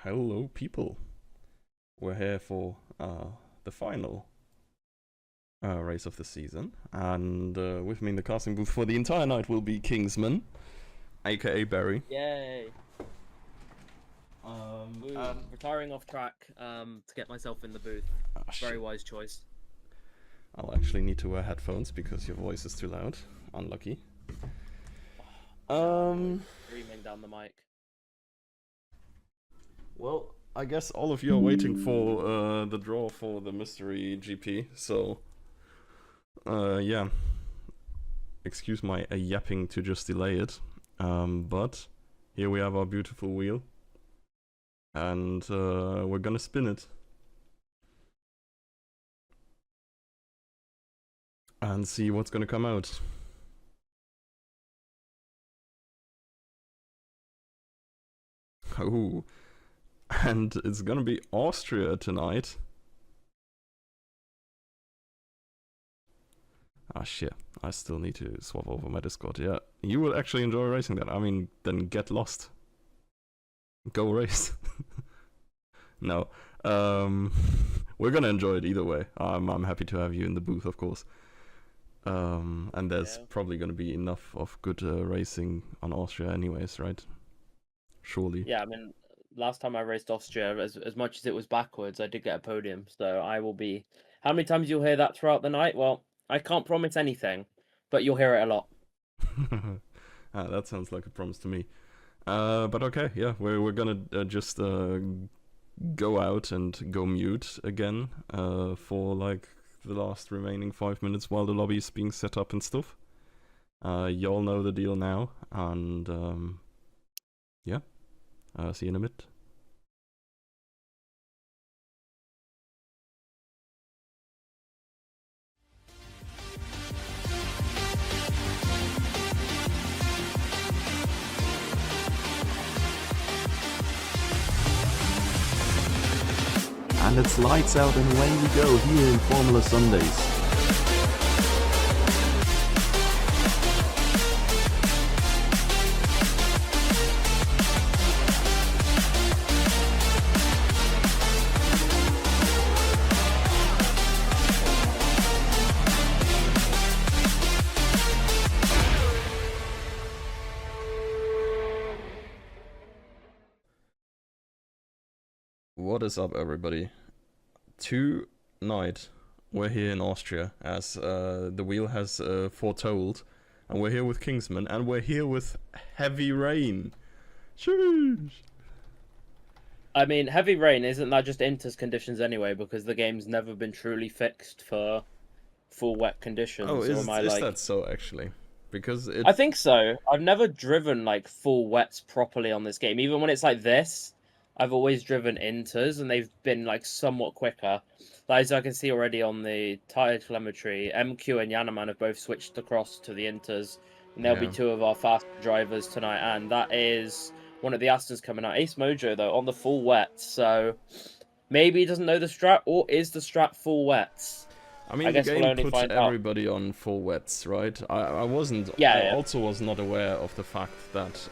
Hello, people. We're here for the final race of the season, and with me in the casting booth for the entire night will be Kingsman, aka Barry. Yay! And Retiring off track to get myself in the booth. Very wise choice. I'll actually need to wear headphones because your voice is too loud. Unlucky. Screaming down the mic. Well, I guess all of you are waiting for the draw for the mystery GP, so yeah. Excuse my yapping to just delay it, but here we have our beautiful wheel, and we're gonna spin it and see what's gonna come out. Oh, and it's gonna be Austria tonight. Ah shit, I still need to swap over my Discord. Yeah, you will actually enjoy racing that. I mean, then get lost. Go race. No, we're gonna enjoy it either way. I'm happy to have you in the booth, of course. And there's probably gonna be enough of good racing on Austria anyways, right? Surely. Yeah, I mean, last time I raced Austria, as much as it was backwards, I did get a podium. So I will be... How many times you'll hear that throughout the night? Well, I can't promise anything, but you'll hear it a lot. That sounds like a promise to me. But okay, yeah, we're gonna just go out and go mute again for like the last remaining 5 minutes while the lobby is being set up and stuff. Y'all know the deal now, and yeah, see you in a bit. And it's lights out and away we go here in Formula Sundays. What is up, everybody? Tonight, we're here in Austria, as the wheel has foretold, and we're here with Kingsman, and we're here with heavy rain. Sheesh. I mean, heavy rain, isn't that just Inter's conditions anyway? Because the game's never been truly fixed for full wet conditions. Oh, or is am I, like... that so, actually? Because I think so. I've never driven, like, full wets properly on this game. Even when it's like this, I've always driven Inters, and they've been, like, somewhat quicker. Like, as I can see already on the tyre telemetry, MQ and Yanaman have both switched across to the Inters, and they'll be two of our fast drivers tonight, and that is one of the Astons coming out. Ace Mojo, though, on the full wet, so maybe he doesn't know the strat, or is the strat full wets? I mean, the game puts everybody on full wets, right? I wasn't... I also was not aware of the fact that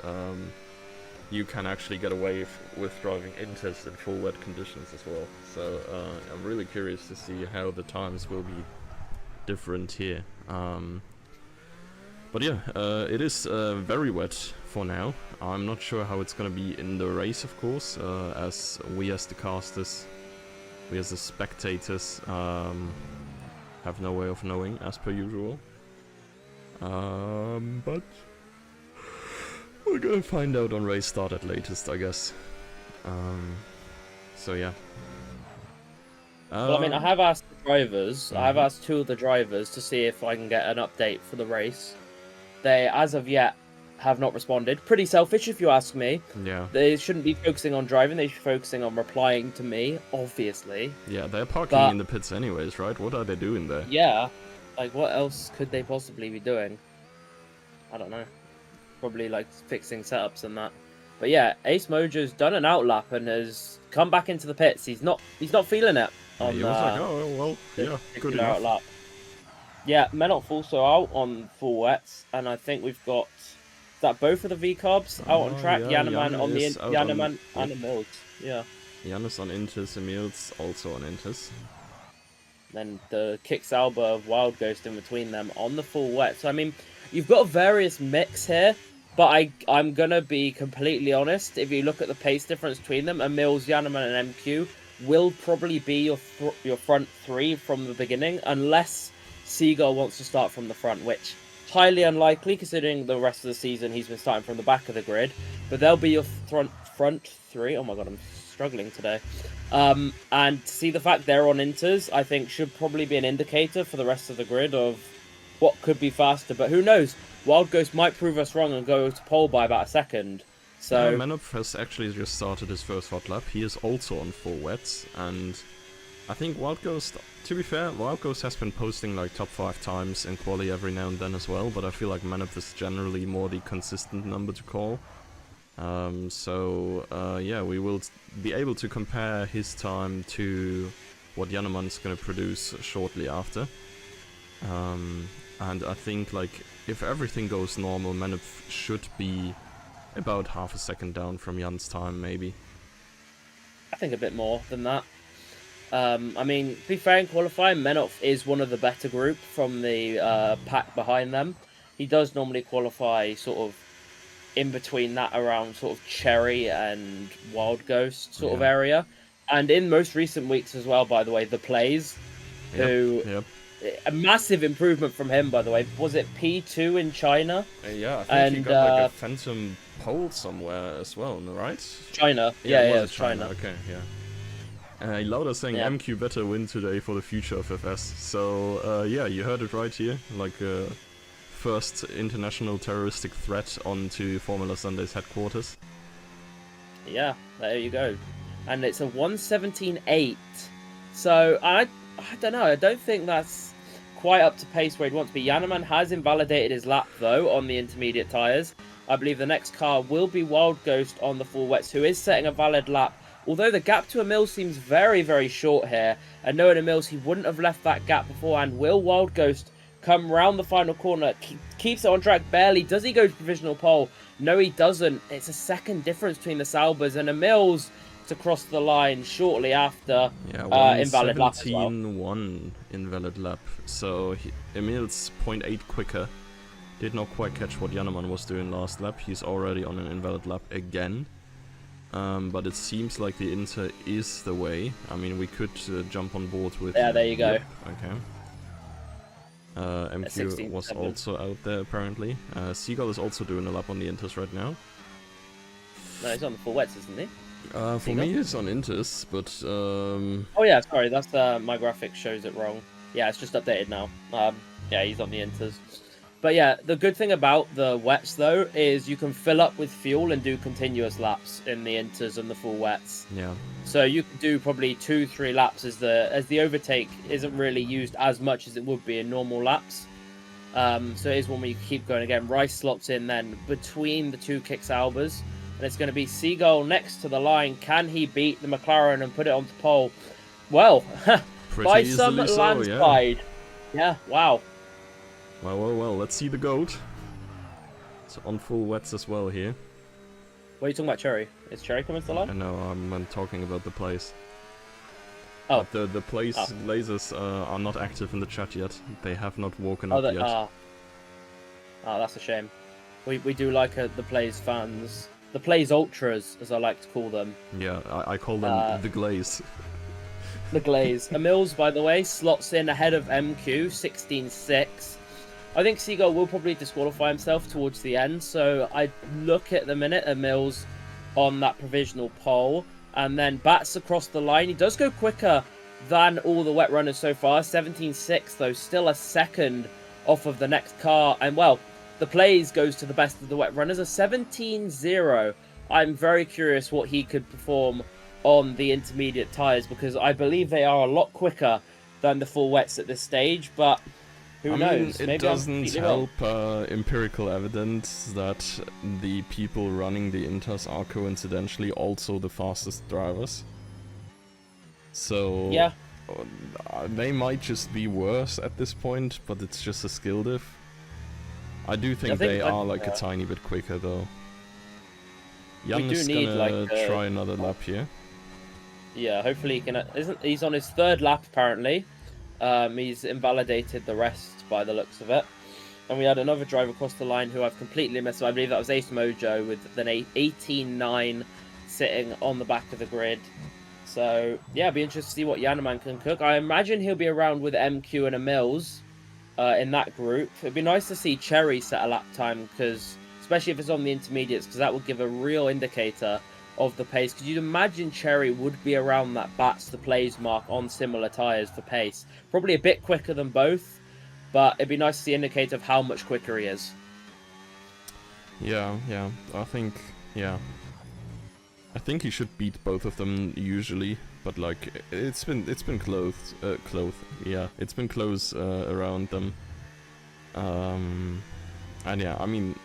you can actually get away with driving Inters in full wet conditions as well. So I'm really curious to see how the times will be different here. But yeah, it is very wet for now. I'm not sure how it's gonna be in the race, of course, as we as the casters, we as the spectators, have no way of knowing, as per usual. But we're gonna find out on race start at latest, I guess. So yeah. Well, I mean, I have asked the drivers, I have asked two of the drivers to see if I can get an update for the race. They, as of yet, have not responded. Pretty selfish, if you ask me. Yeah. They shouldn't be focusing on driving, they should be focusing on replying to me, obviously. Yeah, they're parking in the pits anyways, right? What are they doing there? Yeah. Like, what else could they possibly be doing? I don't know. Probably, like, fixing setups and that. But yeah, Ace Mojo's done an outlap and has come back into the pits. He's not feeling it on he was like, oh, well, yeah, good enough. Outlap. Yeah, Menot also out on full wets, and I think we've got that both of the V-Carbs out on track? Yeah, Yanneman Jan on the is out Yanneman on- and Emils. Yeah. Jan is on Intis, Emil's also on Intis. Then the Kick-Sauber of Wild Ghost in between them on the full wet. So I mean, you've got a various mix here, but I'm gonna be completely honest. If you look at the pace difference between them, Emils, Yanneman, and MQ will probably be your front three from the beginning, unless Seagull wants to start from the front, which highly unlikely considering the rest of the season he's been starting from the back of the grid. But they'll be your front three. Oh my god, I'm struggling today. And to see the fact they're on inters, I think should probably be an indicator for the rest of the grid of what could be faster. But who knows? Wild Ghost might prove us wrong and go to pole by about a second. So Manop has actually just started his first hot lap. He is also on full wets, and I think Wild Ghost, to be fair, Wild Ghost has been posting like top 5 times in quali every now and then as well, but I feel like Manop is generally more the consistent number to call. Yeah, we will be able to compare his time to what Yanneman's gonna produce shortly after. And I think, like, if everything goes normal, Manop should be about half a second down from Jan's time, maybe. I think a bit more than that. I mean, to be fair in qualifying, Menop is one of the better group from the pack behind them. He does normally qualify sort of in between that around sort of Cherry and Wild Ghost sort of area. And in most recent weeks as well, by the way, the Plays, who... A massive improvement from him, by the way. Was it P2 in China? Yeah, I think he got like a phantom pole somewhere as well, right? China. Yeah, it was China. Okay, yeah. Lauda saying MQ better win today for the future of FS. So, yeah, you heard it right here. Like, first international terroristic threat onto Formula Sunday's headquarters. Yeah, there you go. And it's a 1:17.8. So, I don't know. I don't think that's quite up to pace where he'd want to be. Yanneman has invalidated his lap, though, on the intermediate tyres. I believe the next car will be Wild Ghost on the full wets, who is setting a valid lap. Although the gap to Emil seems very, very short here. And knowing Emil, he wouldn't have left that gap beforehand. Will Wild Ghost come round the final corner? Keeps it on track barely. Does he go to provisional pole? No, he doesn't. It's a second difference between the Saubers, and Emil's to cross the line shortly after invalid lap as well. 1 invalid lap. So Emil's 0.8 quicker. Did not quite catch what Yanneman was doing last lap. He's already on an invalid lap again. But it seems like the Inter is the way. I mean, we could jump on board with... Yeah, there you go. Okay. MQ was also out there, apparently. Seagull is also doing a lap on the Inters right now. No, he's on the full wets, isn't he? For me, it's on Inters, but... Oh yeah, sorry, that's my graphic shows it wrong. Yeah, it's just updated now. Yeah, he's on the Inters. But yeah, the good thing about the wets, though, is you can fill up with fuel and do continuous laps in the Inters and the full wets. Yeah. So you can do probably 2-3 laps as the overtake isn't really used as much as it would be in normal laps. So it is one where you keep going again. Rice slots in then between the two Kick-Saubers. And it's going to be Seagull next to the line. Can he beat the McLaren and put it onto pole? Well, by some landslide. Yeah, wow. Well, let's see the GOAT. It's on full wets as well here. What are you talking about, Cherry? Is Cherry coming to the line? No, I'm talking about the plays. Oh. But the plays lasers are not active in the chat yet. They have not woken up yet. Oh, that's a shame. We do like the plays fans. The Plays Ultras, as I like to call them. Yeah, I call them the Glaze. The Glaze. Emils, by the way, slots in ahead of MQ, 16.6. I think Seagull will probably disqualify himself towards the end, so I look at the minute Emils on that provisional pole, and then bats across the line. He does go quicker than all the wet runners so far, 17.6 though, still a second off of the next car, and well, the Plays goes to the best of the wet runners, a 17.0. I'm very curious what he could perform on the intermediate tyres, because I believe they are a lot quicker than the full wets at this stage, but who knows? It doesn't help empirical evidence that the people running the Inters are coincidentally also the fastest drivers. So yeah, they might just be worse at this point, but it's just a skill diff. I do think they are like a tiny bit quicker though. Jan is gonna try another lap here. Yeah, hopefully he can. He's on his 3rd lap apparently. He's invalidated the rest by the looks of it. And we had another driver across the line who I've completely missed. I believe that was Ace Mojo with an 18.9 sitting on the back of the grid. So, yeah, it'd be interesting to see what Yanneman can cook. I imagine he'll be around with MQ and a Mills in that group. It'd be nice to see Cherry set a lap time, because especially if it's on the intermediates, because that would give a real indicator of the pace. Because you'd imagine Cherry would be around that bats the plays mark on similar tyres for pace. Probably a bit quicker than both, but it'd be nice to see an indicator of how much quicker he is. Yeah, I think he should beat both of them usually, but like it's been close. It's been close around them. And yeah, I mean,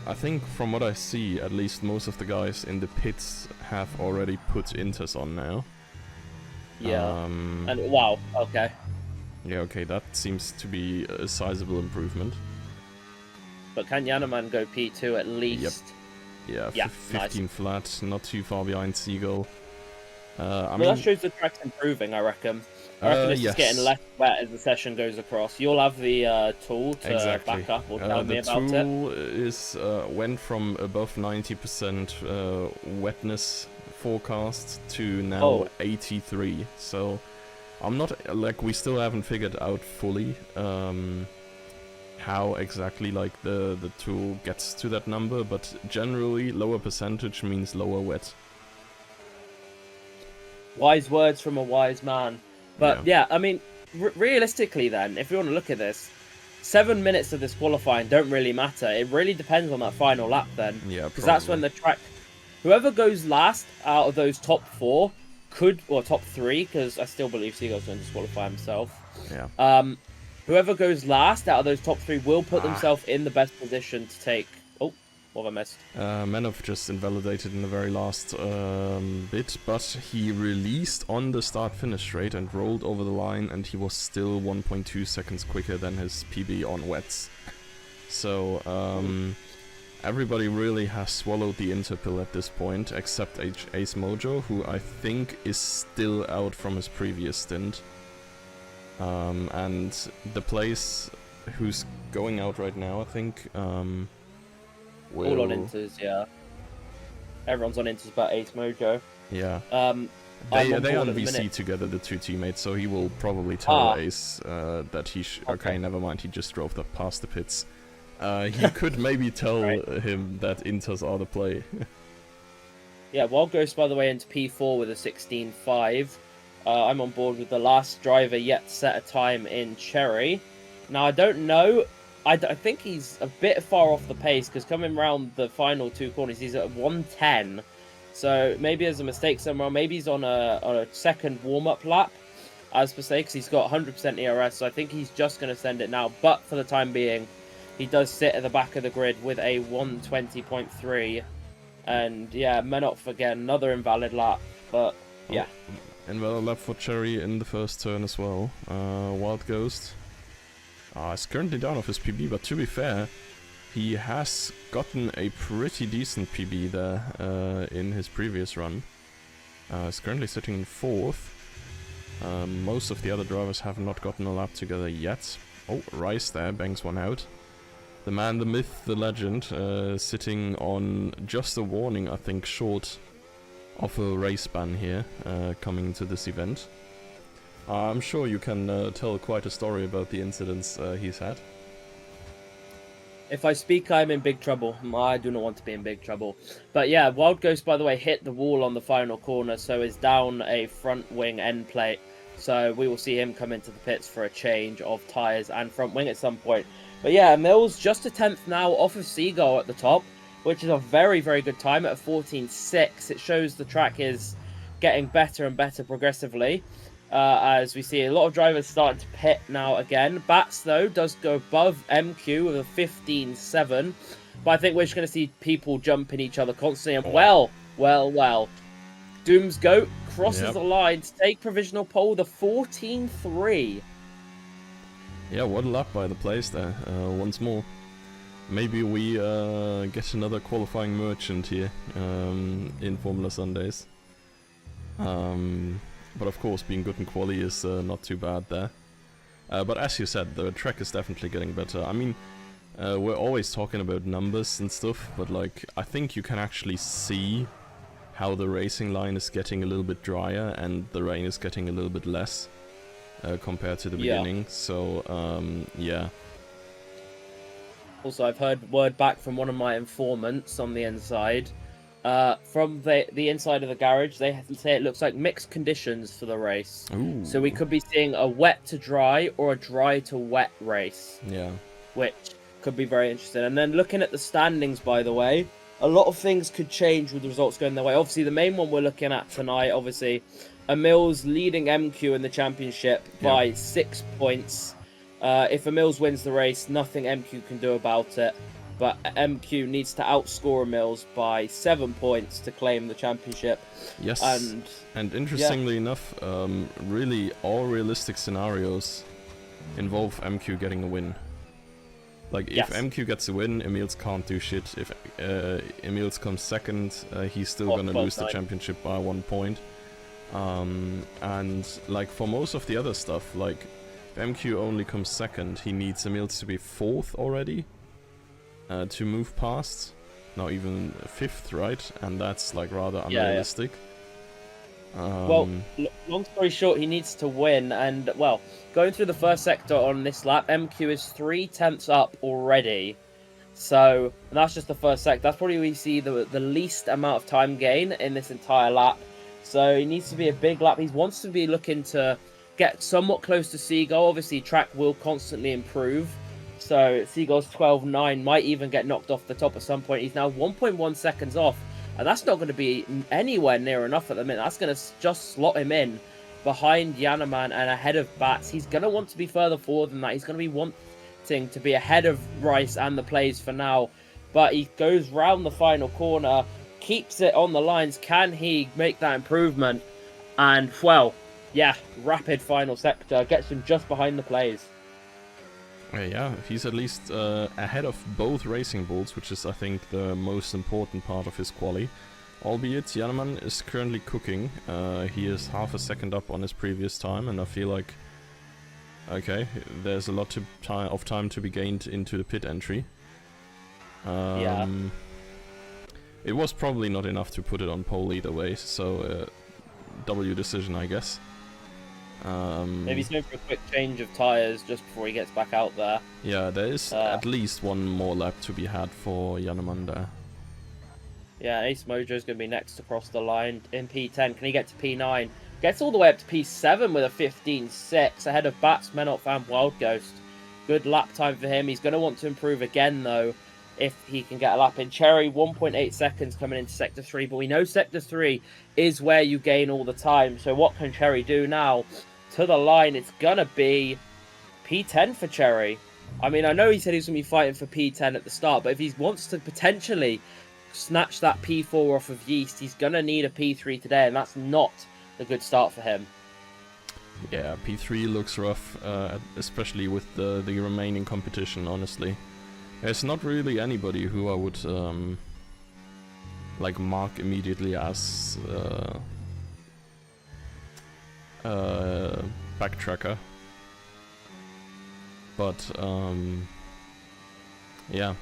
I think from what I see, at least most of the guys in the pits have already put Inters on now. Yeah. And wow, okay. Yeah, okay, that seems to be a sizable improvement. But can Yanneman go P2 at least? Yep. Yeah, 15 nice. Flat, not too far behind Seagull. I mean, that shows the track's improving, I reckon. I reckon it's just getting less wet as the session goes across. You'll have the tool to back up or tell me about it. The tool is went from above 90% wetness forecast to now 83. So I'm not like, we still haven't figured out fully how exactly like the tool gets to that number, but generally lower percentage means lower wet. Wise words from a wise man. But yeah, I mean, realistically then, if you want to look at this, 7 minutes of this qualifying don't really matter. It really depends on that final lap then. Yeah, because that's when the track... Whoever goes last out of those top 4 could... Or top 3, because I still believe Seagull's going to disqualify himself. Yeah. Whoever goes last out of those top 3 will put themselves in the best position to take... Oh, what have I missed? Manov just invalidated in the very last bit, but he released on the start-finish straight and rolled over the line, and he was still 1.2 seconds quicker than his PB on wets. So, everybody really has swallowed the Interpill at this point, except Ace Mojo, who I think is still out from his previous stint. And the place who's going out right now, I think, all on Inters, yeah. Everyone's on Inters but Ace Mojo. Yeah. They are on VC together, the two teammates, so he will probably tell Ace that he okay, never mind, he just drove past the pits. He could maybe tell him that Inters are the play. Yeah, Wild Ghost, by the way, into P4 with a 16.5. I'm on board with the last driver yet to set a time in Cherry. Now, I don't know. I think he's a bit far off the pace, because coming around the final 2 corners, he's at 110. So maybe there's a mistake somewhere. Maybe he's on a second warm-up lap, as per se, because he's got 100% ERS. So I think he's just going to send it now. But for the time being, he does sit at the back of the grid with a 120.3. And yeah, Menoff again, another invalid lap. But yeah. Invalid lap for Cherry in the first turn as well. Wild Ghost. Is currently down off his PB, but to be fair, he has gotten a pretty decent PB there in his previous run. He's currently sitting in 4th. Most of the other drivers have not gotten a lap together yet. Oh, Rice there, bangs one out. The man, the myth, the legend, sitting on just a warning, I think, short of a race ban here, coming to this event. I'm sure you can tell quite a story about the incidents he's had. If I speak, I'm in big trouble. I do not want to be in big trouble. But yeah, Wild Ghost, by the way, hit the wall on the final corner, so is down a front wing end plate. So we will see him come into the pits for a change of tyres and front wing at some point. But yeah, Mills just a 10th now off of Seagull at the top, which is a very, very good time at a 14.6. It shows the track is getting better and better progressively. As we see a lot of drivers starting to pit now again. Bats, though, does go above MQ with a 15.7. But I think we're just going to see people jumping each other constantly. And well. Doom's Goat crosses the line to take provisional pole with a 14.3. Yeah, what a luck by the place there, once more. Maybe we get another qualifying merchant here in Formula Sundays. But of course, being good in quali is not too bad there. But as you said, the track is definitely getting better. I mean, we're always talking about numbers and stuff, but like, I think you can actually see how the racing line is getting a little bit drier and the rain is getting a little bit less compared to the beginning. So, yeah. Also, I've heard word back from one of my informants on the inside. From the inside of the garage, they say it looks like mixed conditions for the race. Ooh. So we could be seeing a wet to dry or a dry to wet race. Yeah. Which could be very interesting. And then looking at the standings, by the way, a lot of things could change with the results going their way. Obviously, the main one we're looking at tonight, obviously, Emil's leading MQ in the championship by 6 points. If Emil's wins the race, nothing MQ can do about it. But MQ needs to outscore Emil's by 7 points to claim the championship. Yes, and interestingly enough, really all realistic scenarios involve MQ getting a win. Like, if MQ gets a win, Emil's can't do shit. If Emil's comes second, he's still gonna lose the championship by 1 point. And like for most of the other stuff, like if MQ only comes second, he needs Emil's to be 4th already to move past. Not even 5th, right? And that's like rather unrealistic. Well, long story short, he needs to win, and well, going through the first sector on this lap, MQ is 3/10 up already. So that's just the first sector. That's probably where you see the least amount of time gain in this entire lap. So he needs to be a big lap. He wants to be looking to get somewhat close to Seagull. Obviously, track will constantly improve. So Seagull's 12.9 might even get knocked off the top at some point. He's now 1.1 seconds off. And that's not going to be anywhere near enough at the minute. That's going to just slot him in behind Yanaman and ahead of Bats. He's going to want to be further forward than that. He's going to be wanting to be ahead of Rice and the plays for now. But he goes round the final corner, keeps it on the lines. Can he make that improvement? And, well, yeah, rapid final sector. Gets him just behind the plays. Yeah, he's at least ahead of both Racing Bulls, which is, I think, the most important part of his quali. Albeit, Yanaman is currently cooking. He is half a second up on his previous time, and I feel like, okay, there's a lot of time to be gained into the pit entry. It was probably not enough to put it on pole either way, so W decision, I guess. Maybe he's going for a quick change of tyres just before he gets back out there. Yeah, there is at least one more lap to be had for Yanaman there. Yeah, Ace Mojo's going to be next across the line in P10. Can he get to P9? Gets all the way up to P7 with a 15.6 ahead of Bats, Menot, and Wild Ghost. Good lap time for him. He's going to want to improve again, though, if he can get a lap in. Cherry, 1.8 seconds coming into Sector 3, but we know Sector 3 is where you gain all the time. So what can Cherry do now? To the line, it's going to be P10 for Cherry. I mean, I know he said he was going to be fighting for P10 at the start, but if he wants to potentially snatch that P4 off of Yeast, he's going to need a P3 today, and that's not a good start for him. Yeah, P3 looks rough, especially with the remaining competition, honestly. There's not really anybody who I would like mark immediately as backtracker, but yeah,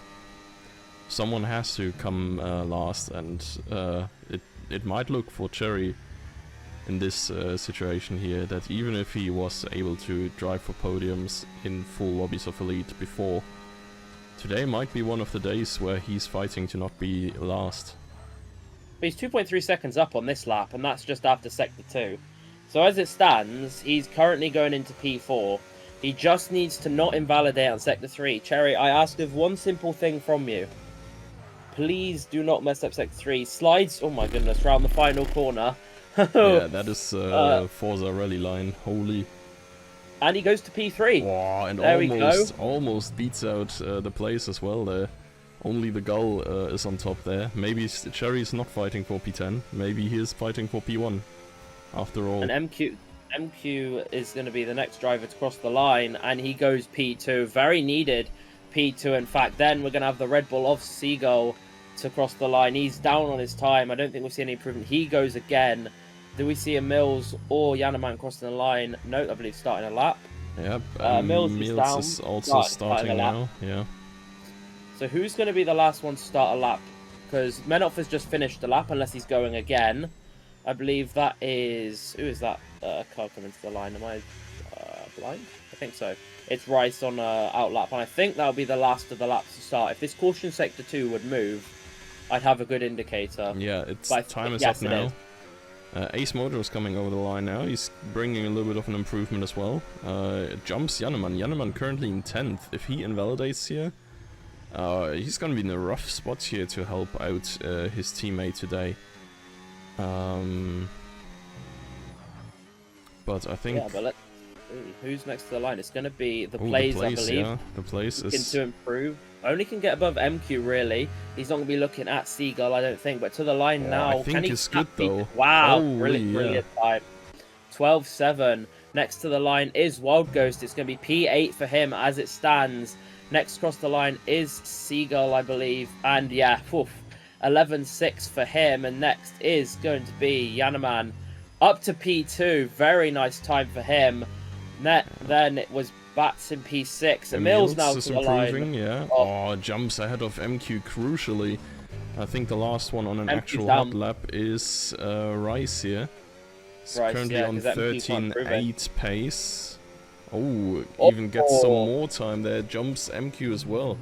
someone has to come last, and it might look for Cherry in this situation here that even if he was able to drive for podiums in full lobbies of Elite before, today might be one of the days where he's fighting to not be last. But he's 2.3 seconds up on this lap, and that's just after Sector 2. So as it stands, he's currently going into P4. He just needs to not invalidate on Sector 3. Cherry, I ask of one simple thing from you. Please do not mess up Sector 3. Slides, oh my goodness, round the final corner. Yeah, that is Forza Rally line. Holy. And he goes to P3. Wow, and there almost beats out the place as well there. Only the Gull is on top there. Maybe Cherry's not fighting for P10. Maybe he is fighting for P1. After all. And MQ is going to be the next driver to cross the line, and he goes P2. Very needed P2, in fact. Then we're going to have the Red Bull of Seagull to cross the line. He's down on his time. I don't think we'll see any improvement. He goes again. Do we see a Mills or Yanneman crossing the line? No, I believe starting a lap. Yep, Mills is also starting now. Yeah. So who's going to be the last one to start a lap? Because Menoff has just finished the lap, unless he's going again. I believe that is... Who is that car coming to the line? Am I blind? I think so. It's Rice on out lap, and I think that'll be the last of the laps to start. If this caution sector 2 would move, I'd have a good indicator. Yeah, time is up now. Ace Motor is coming over the line now. He's bringing a little bit of an improvement as well. Jumps Yanneman. Yanneman currently in 10th. If he invalidates here, he's going to be in a rough spot here to help out his teammate today. But I think... Yeah, but who's next to the line? It's going to be the Plays, I believe. Yeah, the Plays is... to improve. Only can get above MQ, really. He's not going to be looking at Seagull, I don't think. But to the line now. I think it's good, though. Wow, brilliant time. 12-7. Next to the line is Wild Ghost. It's going to be P8 for him as it stands. Next across the line is Seagull, I believe. And yeah, 11-6 for him. And next is going to be Yanneman up to P2. Very nice time for him. Then it was Bats in P6. And Mills now to the line. Yeah. Oh, jumps ahead of MQ crucially. I think the last one on an actual hot lap is Rice here. It's currently on 13.8 pace. Oh, even gets some more time there. Jumps MQ as well.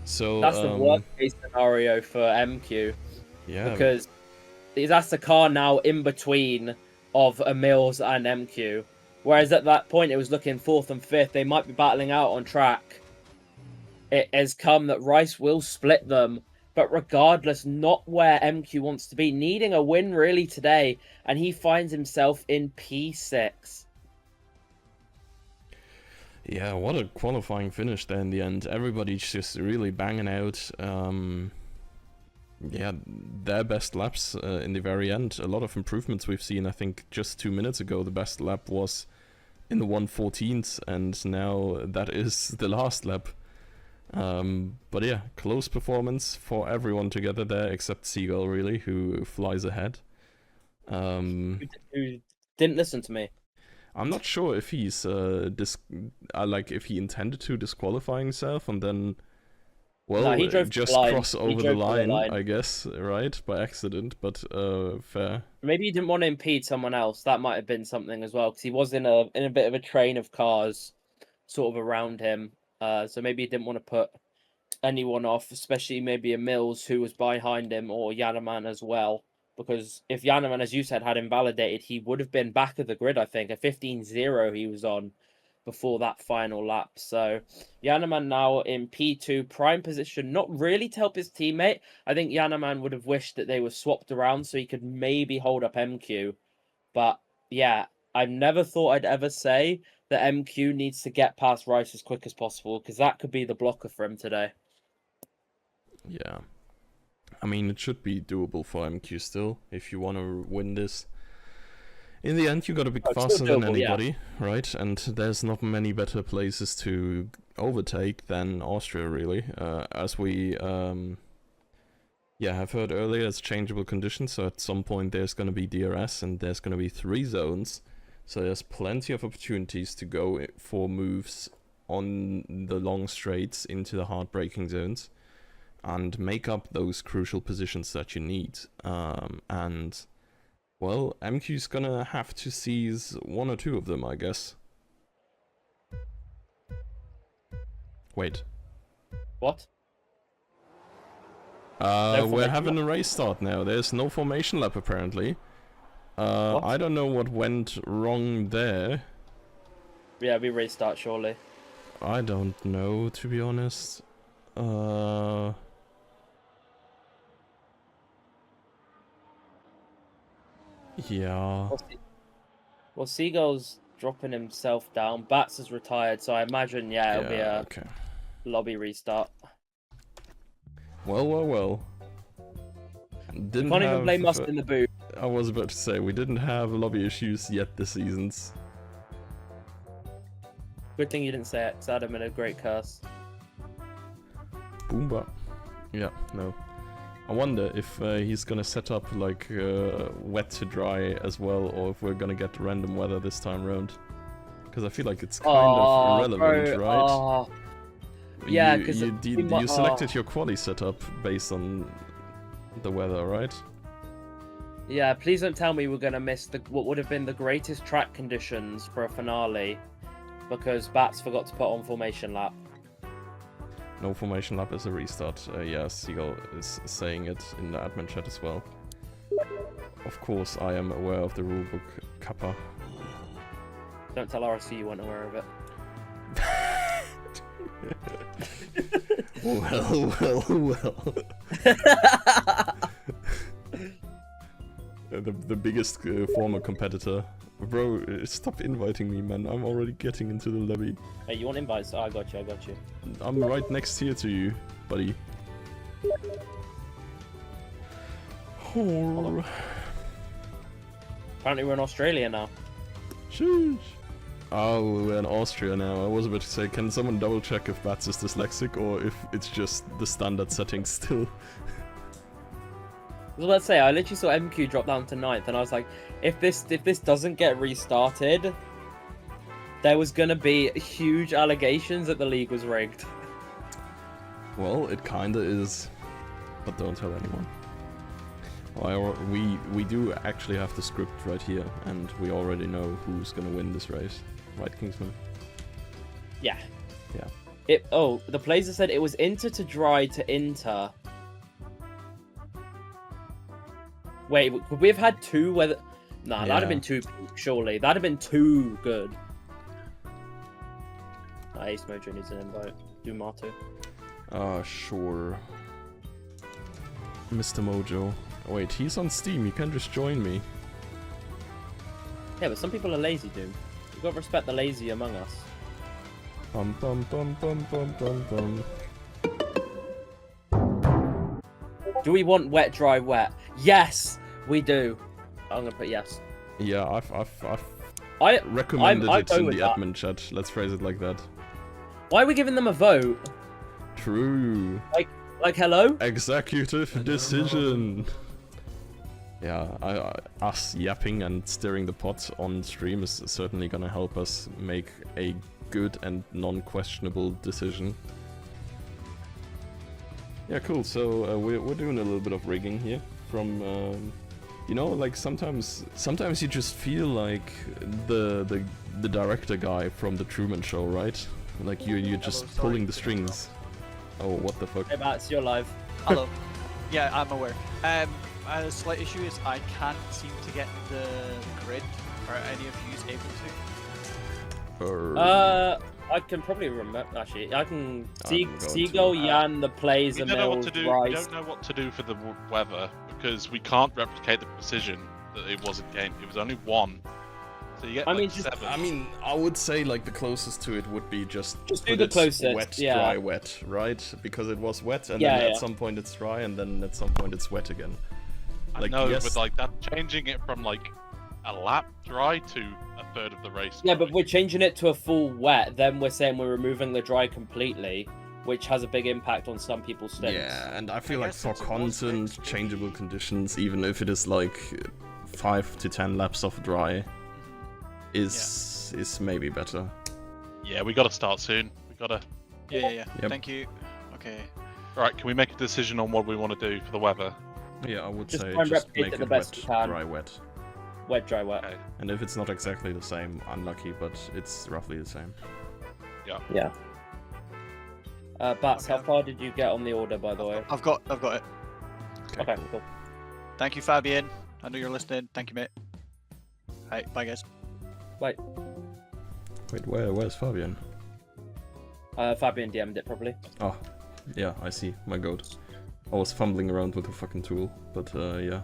So that's the worst case scenario for MQ. Yeah. Because that's the car now in between of a Mills and MQ. Whereas at that point it was looking 4th and 5th. They might be battling out on track. It has come that Rice will split them. But regardless, not where MQ wants to be. Needing a win really today. And he finds himself in P6. Yeah, what a qualifying finish there in the end. Everybody's just really banging out yeah, their best laps in the very end. A lot of improvements we've seen. I think just 2 minutes ago the best lap was in the 1:14th, and now that is the last lap. But yeah, close performance for everyone together there, except Seagull, really, who flies ahead. Who didn't listen to me. I'm not sure if he's if he intended to disqualify himself and then, well, no, he drove just cross over the line, I guess, right, by accident. But fair. Maybe he didn't want to impede someone else. That might have been something as well, because he was in a bit of a train of cars, sort of around him. So maybe he didn't want to put anyone off, especially maybe a Mills who was behind him, or Yanneman as well. Because if Yanneman, as you said, had invalidated, he would have been back of the grid, I think. A 15-0 he was on before that final lap. So Yanneman now in P2, prime position, not really to help his teammate. I think Yanneman would have wished that they were swapped around so he could maybe hold up MQ. But yeah, I've never thought I'd ever say that MQ needs to get past Rice as quick as possible, because that could be the blocker for him today. Yeah. I mean, it should be doable for MQ still, if you want to win this. In the end, you got to be faster than anybody, right? And there's not many better places to overtake than Austria, really. As we have heard earlier, it's changeable conditions, so at some point there's going to be DRS, and there's going to be 3 zones. So there's plenty of opportunities to go for moves on the long straights into the hard braking zones and make up those crucial positions that you need. And, well, MQ's gonna have to seize 1 or 2 of them, I guess. Wait. What? We're having a race start now. There's no formation lap, apparently. I don't know what went wrong there. Yeah, we restart, surely. I don't know, to be honest. Yeah. Well, Seagull's dropping himself down. Bats has retired, so I imagine, it'll be a lobby restart. Well. Can't even blame us in the booth. I was about to say, we didn't have lobby issues yet this seasons. Good thing you didn't say it, because that'd have been a great curse. Boomba. Yeah, no. I wonder if he's gonna set up like wet to dry as well, or if we're gonna get random weather this time round. Because I feel like it's kind of irrelevant, bro. right? Oh. Yeah, because you selected your quali setup based on the weather, right? Yeah, please don't tell me we're gonna miss what would have been the greatest track conditions for a finale, because Bats forgot to put on formation lap. No formation lap is a restart. Yeah, Seagull is saying it in the admin chat as well. Of course, I am aware of the rulebook, Kappa. Don't tell RSC you weren't aware of it. Well. The biggest former competitor. Bro, stop inviting me, man. I'm already getting into the lobby. Hey, you want invites? Oh, I got you. I'm right next here to you, buddy. Oh. Apparently we're in Australia now. Sheesh. Oh, we're in Austria now. I was about to say, can someone double check if Bats is dyslexic or if it's just the standard settings still? I was about to say, I literally saw MQ drop down to 9th, and I was like, if this doesn't get restarted, there was gonna be huge allegations that the league was rigged. Well, it kinda is, but don't tell anyone. We do actually have the script right here, and we already know who's gonna win this race, right, Kingsman? Yeah. Yeah. The Blazer said it was Inter to dry to Inter. Wait, could we have had two weather? Nah, that'd have been too peak, surely. That'd have been too good. Ace Mojo needs an invite. Do Martu. Sure. Mr. Mojo. Wait, he's on Steam, you can just join me. Yeah, but some people are lazy, dude. You've got to respect the lazy among us. Bum bum bum bum bum bum bum. Do we want wet, dry, wet? Yes, we do. I'm gonna put yes. Yeah, I've recommended it in the that. admin chat. Let's phrase it like that. Why are we giving them a vote? True. Like hello? Executive decision. Yeah, us yapping and stirring the pot on stream is certainly gonna help us make a good and non-questionable decision. Yeah, cool. So we're doing a little bit of rigging here from, you know, like sometimes you just feel like the director guy from the Truman Show, right? Like you're just pulling the strings. Oh, what the fuck? Hey, Matt, you're live. Hello. Yeah, I'm aware. A slight issue is I can't seem to get the grid. Are any of you able to? I can probably remember. Actually, I can I'm Seagull, Jan, the plays, We and don't know what to do. We Rice. don't know what to do for the weather because we can't replicate the precision that it was in game. It was only one, so you get I like mean, just- 7. I mean, I would say like the closest to it would be just do put the it closest, wet, yeah. dry, wet, right? Because it was wet, and Yeah, then yeah. at some point it's dry, and then at some point it's wet again. I Like, know, yes. but like that, changing it from like a lap dry to a third of the race. Yeah, but dry. we're changing it to a full wet. Then we're saying we're removing the dry completely, which has a big impact on some people's stints. Yeah, and I feel I like guess for it's a one content, stage. changeable conditions, even if it is like 5 to 10 laps of dry, is maybe better. Yeah, we got to start soon. We got to. Yeah. Yep. Thank you. Okay. Right, can we make a decision on what we want to do for the weather? Yeah, I would Just say try and just replicate make it it the best wet, you can. dry, wet. Wet, dry, wet. Okay. And if it's not exactly the same, unlucky, but it's roughly the same. Yeah. Bats, Okay. how far did you get on the order, by the way? I've got it. Okay, cool. Thank you, Fabian. I know you're listening. Thank you, mate. Alright, bye guys. Wait, Wait, where's Fabian? Fabian DM'd it probably. Oh, yeah, I see. My goat. I was fumbling around with a fucking tool, but yeah.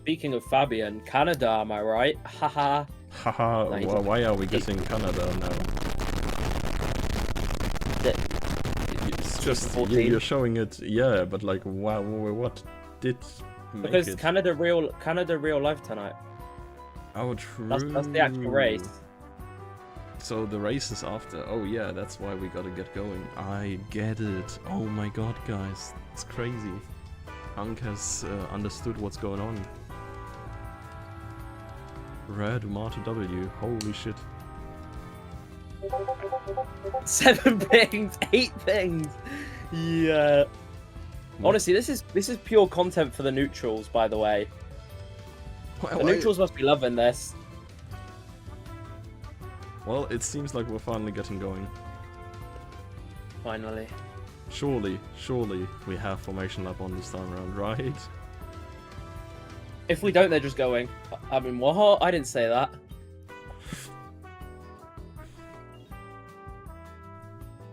Speaking of Fabian, Canada, am I right? Haha. Haha, Nice. why are we getting Canada now? It's just, 14. you're showing it, yeah, but like, wow, what did make Because it. Canada real life tonight. Oh, true. That's the actual race. So the race is after. Oh yeah, that's why we gotta get going. I get it. Oh my god, guys, it's crazy. Hank has understood what's going on. Red Marta W. Holy shit. 7 pings, 8 pings. Yeah. Honestly, this is pure content for the neutrals, by the way. The neutrals must be loving this. Well, it seems like we're finally getting going. Finally. Surely we have formation lap on this time around, right? If we don't, they're just going. I mean, what? I didn't say that.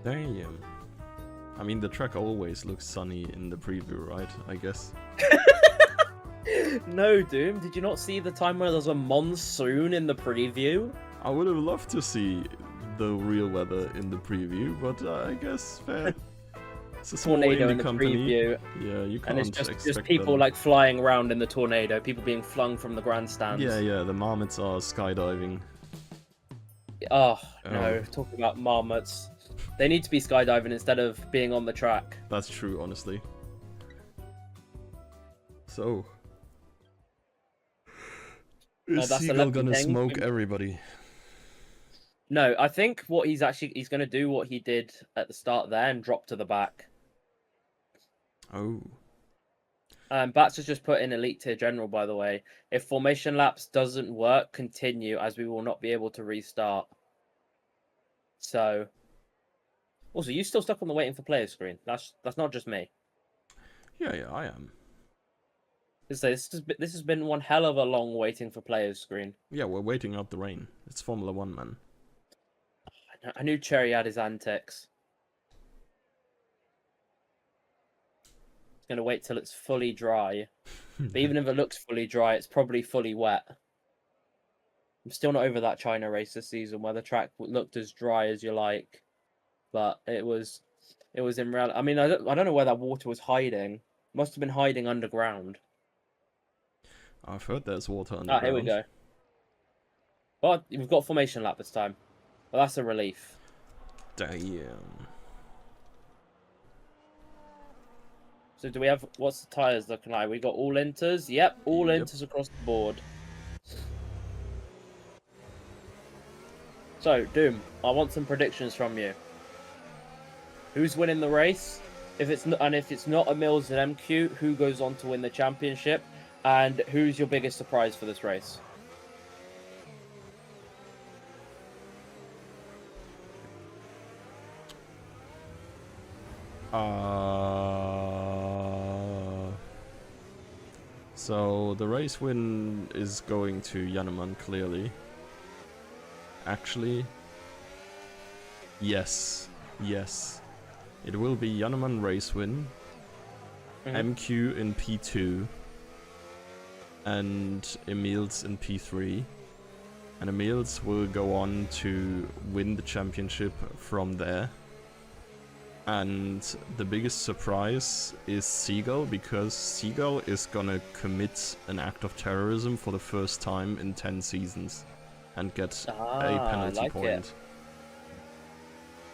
Damn. I mean, the track always looks sunny in the preview, right? I guess. No, Doom. Did you not see the time where there's a monsoon in the preview? I would have loved to see the real weather in the preview, but I guess fair. It's a small Tornado indie in the company. preview. Yeah, you can't And it's just expect people them. like flying around in the tornado, people being flung from the grandstands. Yeah, the marmots are skydiving. Oh, no, Oh. talking about marmots. They need to be skydiving instead of being on the track. That's true, honestly. So... Is that's Seagull 11 gonna ping. smoke everybody? No, I think what he's going to do what he did at the start there and drop to the back. Oh. Bats has just put in Elite Tier General, by the way. If formation laps doesn't work, continue, as we will not be able to restart. So... Also, you still stuck on the waiting for players screen. That's not just me. Yeah, I am. This has been one hell of a long waiting for players screen. Yeah, we're waiting out the rain. It's Formula 1, man. I knew Cherry had his antics. It's going to wait till it's fully dry. But even if it looks fully dry, it's probably fully wet. I'm still not over that China race this season where the track looked as dry as you like. But it was in reality. I mean, I don't know where that water was hiding. Must have been hiding underground. I've heard there's water underground. Ah, here we go. Well, we've got formation lap this time. Well, that's a relief. Damn. So do we have... What's the tyres looking like? We got all inters? Yep, all Yep. inters across the board. So, Doom, I want some predictions from you. Who's winning the race? If it's not a Mills and MQ, who goes on to win the championship? And who's your biggest surprise for this race? So the race win is going to Janneman, clearly. Actually, yes. It will be Janneman race win, MQ in P2, and Emil's in P3. And Emil's will go on to win the championship from there. And the biggest surprise is Seagull, because Seagull is gonna commit an act of terrorism for the first time in 10 seasons and get a penalty point.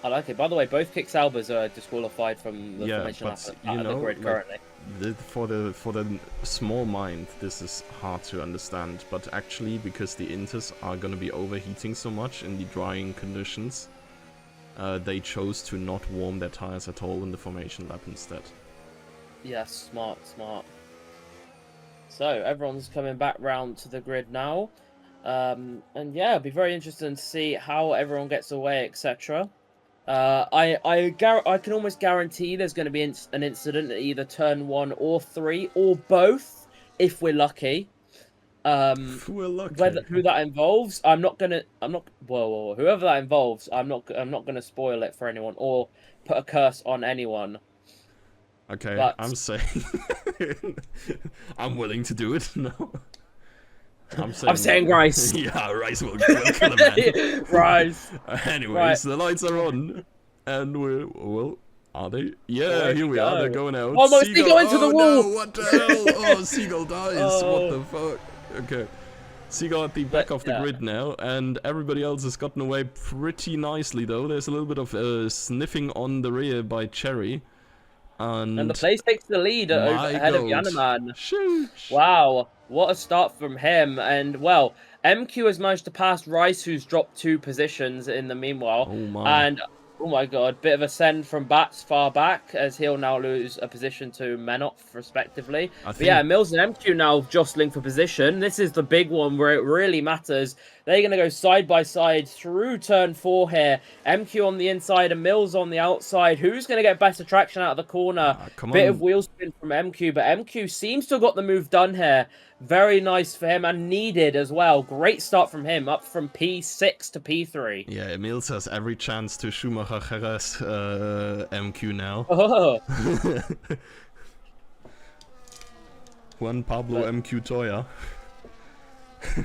I like it. By the way, both Kix Albers are disqualified from the formation lap you at the know, grid currently. for the small mind, this is hard to understand, but actually, because the Inters are gonna be overheating so much in the drying conditions, they chose to not warm their tires at all in the formation lap instead. Yeah, smart. So, everyone's coming back round to the grid now. And yeah, it'll be very interesting to see how everyone gets away, etc. I can almost guarantee there's going to be an incident at either turn 1 or 3, or both, if we're lucky. We're lucky. Who that involves, whoever that involves, I'm not gonna spoil it for anyone or put a curse on anyone. Okay, but... I'm saying I'm willing to do it. No, I'm saying Rice. Yeah, Rice will kill a man. Rice. Anyways, Right. the lights are on, and Are they? Yeah, There here we are. They're go. going out. Oh, no, Seagull into the oh, wall! No, what the hell? Oh, Seagull dies. What the fuck? Okay. Seagull at the back of the grid now, and everybody else has gotten away pretty nicely, though. There's a little bit of sniffing on the rear by Cherry. And the place takes the lead ahead of Yanaman. Sheesh. Wow, what a start from him. And, well, MQ has managed to pass Rice, who's dropped 2 positions in the meanwhile. Oh my. And, oh my god, bit of a send from Bats far back, as he'll now lose a position to Menoff, respectively. But yeah, Mills and MQ now jostling for position. This is the big one where it really matters. They're going to go side by side through turn 4 here. MQ on the inside and Mills on the outside. Who's going to get better traction out of the corner? Bit of wheel spin from MQ, but MQ seems to have got the move done here. Very nice for him and needed as well. Great start from him, up from P6 to P3. Yeah, Mills has every chance to Schumacher Jerez MQ now. Oh. Juan Pablo MQ Toya.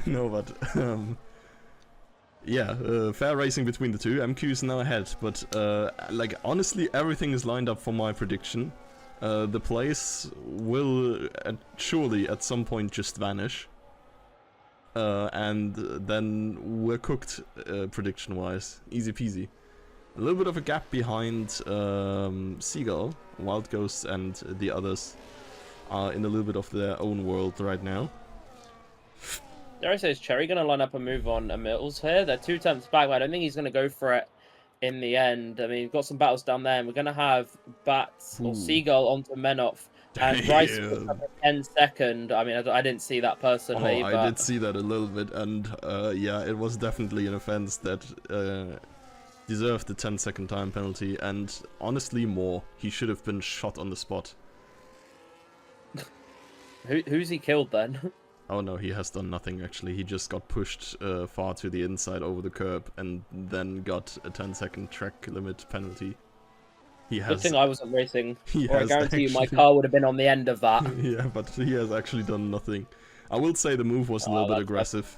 No, but yeah, fair racing between the two. MQ is now ahead, but like honestly, everything is lined up for my prediction. The place will surely at some point just vanish, and then we're cooked prediction-wise. Easy peasy. A little bit of a gap behind Seagull, Wild Ghost, and the others are in a little bit of their own world right now. Dare I say, is Cherry going to line up a move on Mills here? They're 2 attempts back, but I don't think he's going to go for it in the end. I mean, we've got some battles down there, and we're going to have Bats or Seagull onto Menoff. And Bryce picks up a 10-second. I mean, I didn't see that personally. Oh, but... I did see that a little bit, and yeah, it was definitely an offense that deserved the 10-second time penalty, and honestly more. He should have been shot on the spot. Who's he killed then? Oh no, he has done nothing actually. He just got pushed far to the inside over the curb and then got a 10-second track limit penalty. He has... Good thing I wasn't racing, or I guarantee you my car would have been on the end of that. Yeah, but he has actually done nothing. I will say the move was a little bit aggressive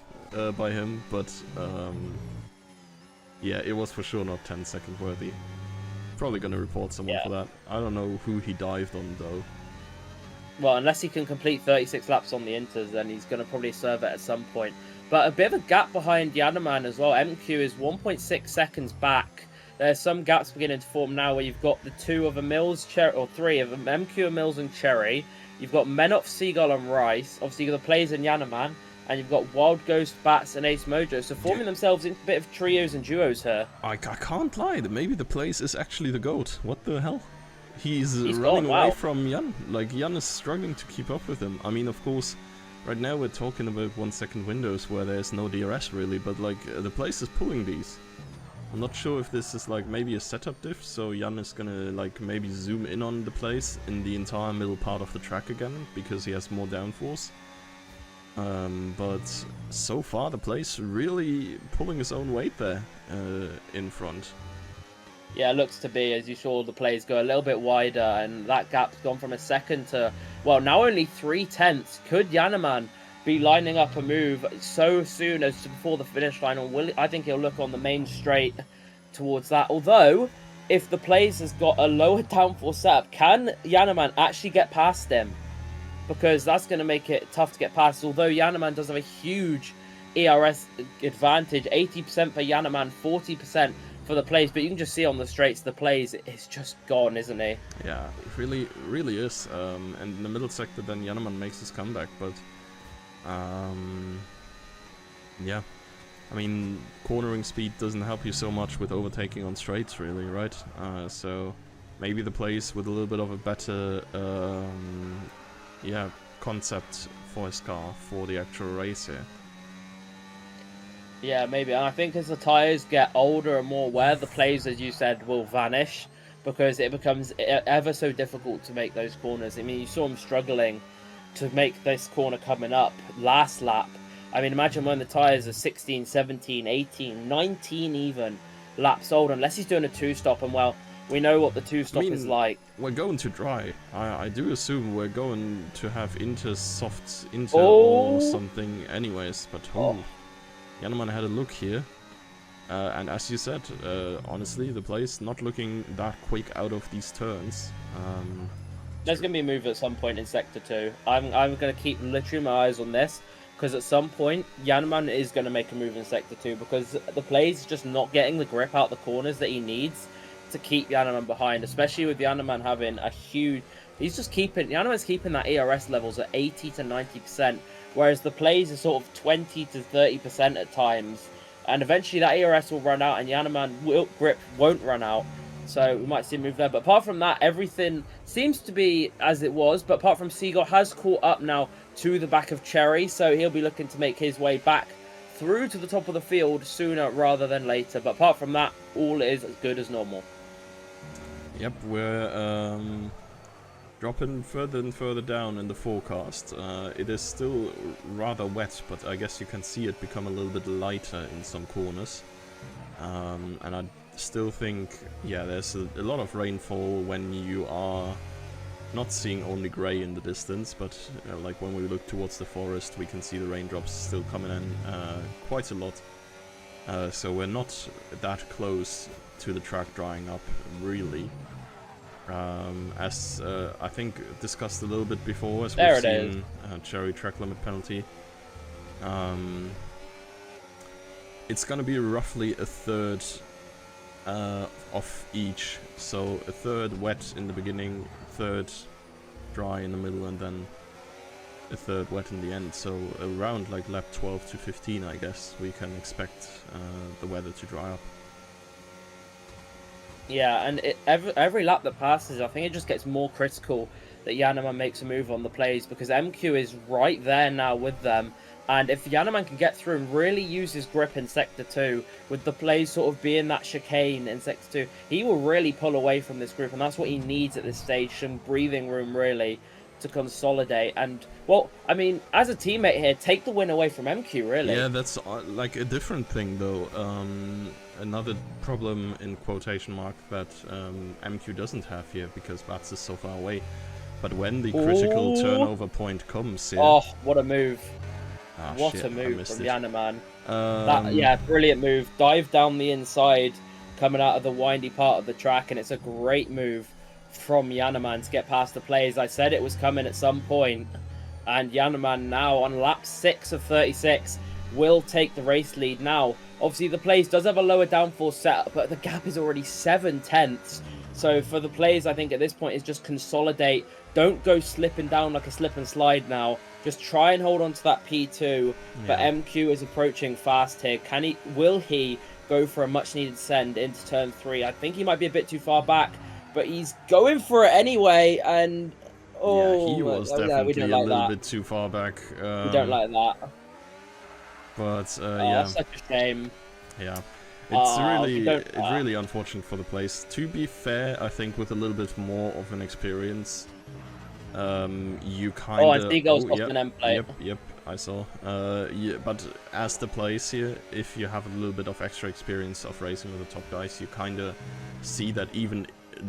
by him, but yeah, it was for sure not 10-second worthy. Probably gonna report someone for that. I don't know who he dived on though. Well, unless he can complete 36 laps on the Inters, then he's going to probably serve it at some point. But a bit of a gap behind Yanaman as well. MQ is 1.6 seconds back. There's some gaps beginning to form now where you've got the 2 of a Mills, or 3 of them, MQ, Mills and Cherry. You've got Menoff, Seagull and Rice. Obviously, you've got the Plays and Yanaman. And you've got Wild Ghost, Bats and Ace Mojo. So forming themselves into a bit of trios and duos here. I can't lie. Maybe the Plays is actually the GOAT. What the hell? He's running away from Jan. Like, Jan is struggling to keep up with him. I mean, of course, right now we're talking about 1-second windows where there's no DRS really, but like, the place is pulling these. I'm not sure if this is like maybe a setup diff, so Jan is gonna like maybe zoom in on the place in the entire middle part of the track again, because he has more downforce. But so far the place really pulling his own weight there in front. Yeah, it looks to be, as you saw the plays go a little bit wider, and that gap's gone from a second to, well, now only 3/10. Could Yanaman be lining up a move so soon as before the finish line? Or I think he'll look on the main straight towards that. Although, if the plays has got a lower downforce setup, can Yanaman actually get past him? Because that's going to make it tough to get past. Although Yanaman does have a huge ERS advantage, 80% for Yanaman, 40% for the plays, but you can just see on the straights the plays is just gone, isn't he? Yeah, it really is. And in the middle sector then Yanaman makes his comeback, but yeah, I mean, cornering speed doesn't help you so much with overtaking on straights really, right? So maybe the plays with a little bit of a better yeah, concept for his car for the actual race here. Yeah, maybe. And I think as the tyres get older and more wear, the plays, as you said, will vanish because it becomes ever so difficult to make those corners. I mean, you saw him struggling to make this corner coming up last lap. I mean, imagine when the tyres are 16, 17, 18, 19 even laps old, unless he's doing a 2-stop. And, well, we know what the 2-stop is like. We're going to dry. I do assume we're going to have soft Inter or something anyways, but Yanaman had a look here. And as you said, honestly, the play's not looking that quick out of these turns. There's going to be a move at some point in Sector 2. I'm going to keep literally my eyes on this, because at some point, Yaneman is going to make a move in Sector 2, because the play's just not getting the grip out the corners that he needs to keep Yaneman behind, especially with Yaneman having a huge... Yaneman's keeping that ERS levels at 80 to 90%, whereas the plays are sort of 20 to 30% at times. And eventually that ERS will run out and Yaneman grip won't run out. So we might see a move there. But apart from that, everything seems to be as it was. But apart from Seagull has caught up now to the back of Cherry. So he'll be looking to make his way back through to the top of the field sooner rather than later. But apart from that, all is as good as normal. Yep, we're dropping further and further down in the forecast. It is still rather wet, but I guess you can see it become a little bit lighter in some corners. And I still think, yeah, there's a lot of rainfall when you are not seeing only grey in the distance, but like when we look towards the forest, we can see the raindrops still coming in quite a lot. So we're not that close to the track drying up, really. As I think discussed a little bit before, as we've seen Cherry track limit penalty. It's gonna be roughly a third of each, so a third wet in the beginning, third dry in the middle, and then a third wet in the end. So around like lap 12 to 15, I guess we can expect the weather to dry up. Yeah, and every lap that passes, I think it just gets more critical that Yaneman makes a move on the plays, because MQ is right there now with them. And if Yaneman can get through and really use his grip in Sector 2, with the plays sort of being that chicane in Sector 2, he will really pull away from this group, and that's what he needs at this stage, some breathing room really to consolidate. And, well, I mean, as a teammate here, take the win away from MQ, really. Yeah, that's like a different thing, though. Another problem, in quotation mark, that MQ doesn't have here, because Bats is so far away. But when the critical turnover point comes here... Oh, what a move. What shit, a move from it. Yaneman. Yeah, brilliant move. Dive down the inside, coming out of the windy part of the track, and it's a great move from Yaneman to get past the plays. I said it was coming at some point, and Yaneman now on lap 6 of 36 will take the race lead now. Obviously, the plays does have a lower downforce setup, but the gap is already 7/10. So for the plays, I think at this point is just consolidate. Don't go slipping down like a slip and slide now. Just try and hold on to that P2. Yeah. But MQ is approaching fast here. Will he go for a much needed send into turn 3? I think he might be a bit too far back, but he's going for it anyway. And yeah, he was definitely a little bit too far back. We don't like that. But yeah, that's such a shame. Yeah, it's really unfortunate for the place. To be fair, I think with a little bit more of an experience, you kind of... Oh, and Seagull's lost an end plate. Yep, I saw. Yeah, but as the place here, if you have a little bit of extra experience of racing with the top guys, you kind of see that even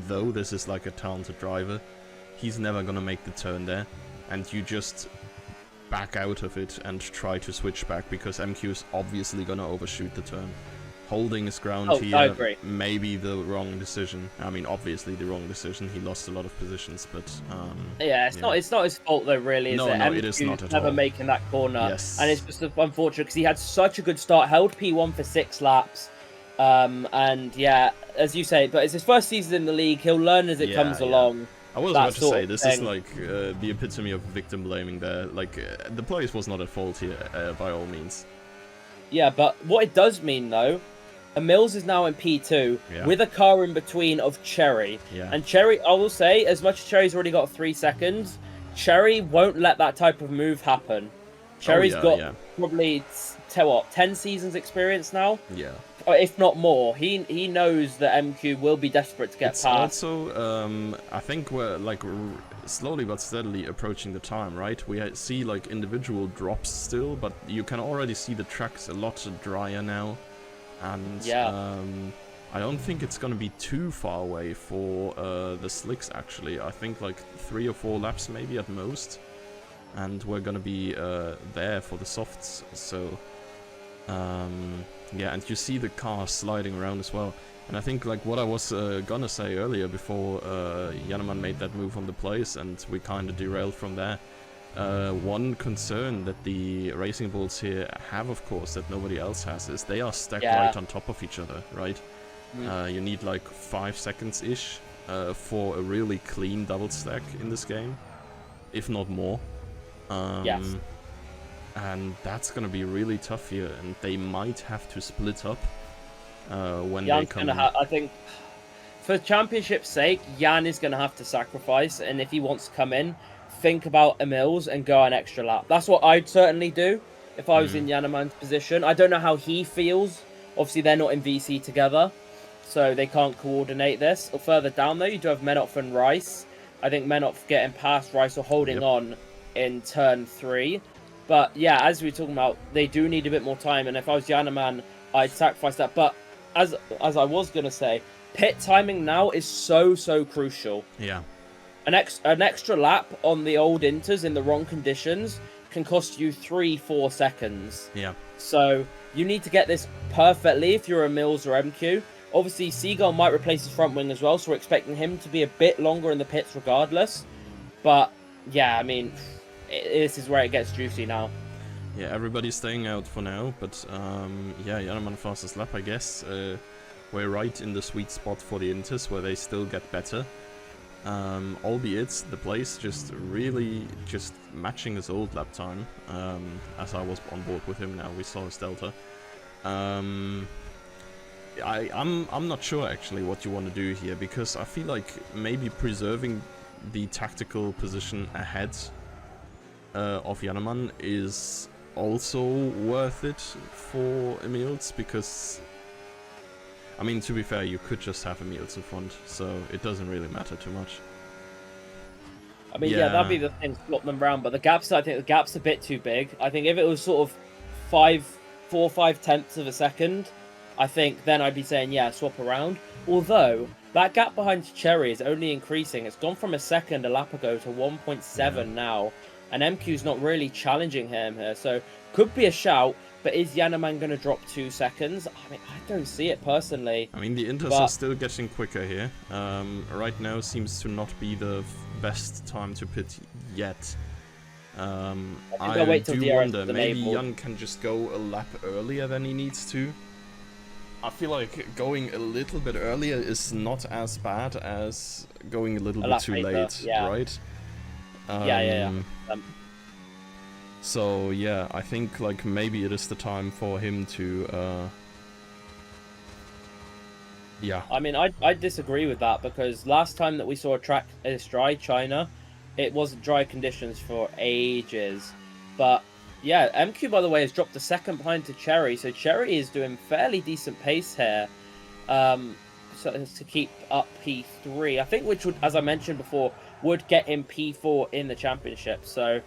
though this is like a talented driver, he's never gonna make the turn there, and you just back out of it and try to switch back, because MQ is obviously gonna overshoot the turn. Holding his ground here may be the wrong decision. I mean, obviously the wrong decision. He lost a lot of positions, but yeah, it's not his fault though, really. Is no, it is not at all. Never making that corner, yes. And it's just unfortunate because he had such a good start, held P1 for 6 laps, and yeah, as you say, but it's his first season in the league. He'll learn as it comes along. I was about to say, this is like the epitome of victim blaming there. Like, the place was not at fault here, by all means. Yeah, but what it does mean, though, Mills is now in P2 with a car in between of Cherry. Yeah. And Cherry, I will say, as much as Cherry's already got 3 seconds, Cherry won't let that type of move happen. Cherry's got probably 10 seasons experience now? Yeah. If not more. He knows that MQ will be desperate to get past. Also, I think we're like slowly but steadily approaching the time, right? We see like individual drops still, but you can already see the track's a lot drier now. And I don't think it's gonna be too far away for the slicks, actually. I think like 3 or 4 laps maybe at most, and we're gonna be there for the softs. So Yeah, and you see the car sliding around as well. And I think like what I was gonna say earlier before Janneman made that move on the place and we kind of derailed from there. One concern that the Racing Bulls here have, of course, that nobody else has, is they are stacked right on top of each other, right? You need like 5 seconds-ish for a really clean double stack in this game, if not more. Yes. And that's gonna be really tough here, and they might have to split up when Jan's they come. I think, for championship's sake, Jan is gonna have to sacrifice, and if he wants to come in, think about Emils and go an extra lap. That's what I'd certainly do if I was in Janneman's position. I don't know how he feels. Obviously, they're not in VC together, so they can't coordinate this. Or further down though, you do have Menopf and Rice. I think Menopf getting past Rice or holding on in turn 3. But yeah, as we were talking about, they do need a bit more time, and if I was Janneman, I'd sacrifice that. But as I was gonna say, pit timing now is so crucial. Yeah. An extra lap on the old Inters in the wrong conditions can cost you 3-4 seconds. Yeah. So you need to get this perfectly if you're a Mills or MQ. Obviously, Seagull might replace his front wing as well, so we're expecting him to be a bit longer in the pits regardless. But yeah, I mean, this is where it gets juicy now. Yeah, everybody's staying out for now, but yeah, Janneman fastest lap, I guess. We're right in the sweet spot for the Inters, where they still get better. Albeit the place just really just matching his old lap time. As I was on board with him now, we saw his delta. I'm not sure actually what you want to do here, because I feel like maybe preserving the tactical position ahead of Janneman is also worth it for Emils, because I mean, to be fair, you could just have Emils in front, so it doesn't really matter too much. I mean, yeah, that'd be the thing, swap them around, but I think the gap's a bit too big. I think if it was sort of 4 or 5 tenths of a second, I think then I'd be saying, yeah, swap around. Although, that gap behind Cherry is only increasing. It's gone from a second a lap ago to 1.7 now, and MQ's not really challenging him here, so could be a shout. But is Janneman going to drop 2 seconds? I mean, I don't see it personally. I mean, the Inters are still getting quicker here. Right now seems to not be the best time to pit yet. I do wonder, maybe Jan can just go a lap earlier than he needs to. I feel like going a little bit earlier is not as bad as going a little bit too late, right? Yeah. So yeah, I think like maybe it is the time for him to yeah. I mean, I disagree with that, because last time that we saw a track as dry, China, it wasn't dry conditions for ages. But yeah, MQ by the way has dropped a second behind to Cherry, so Cherry is doing fairly decent pace here. So to keep up P3, I think, which would, as I mentioned before, would get him P4 in the championship. So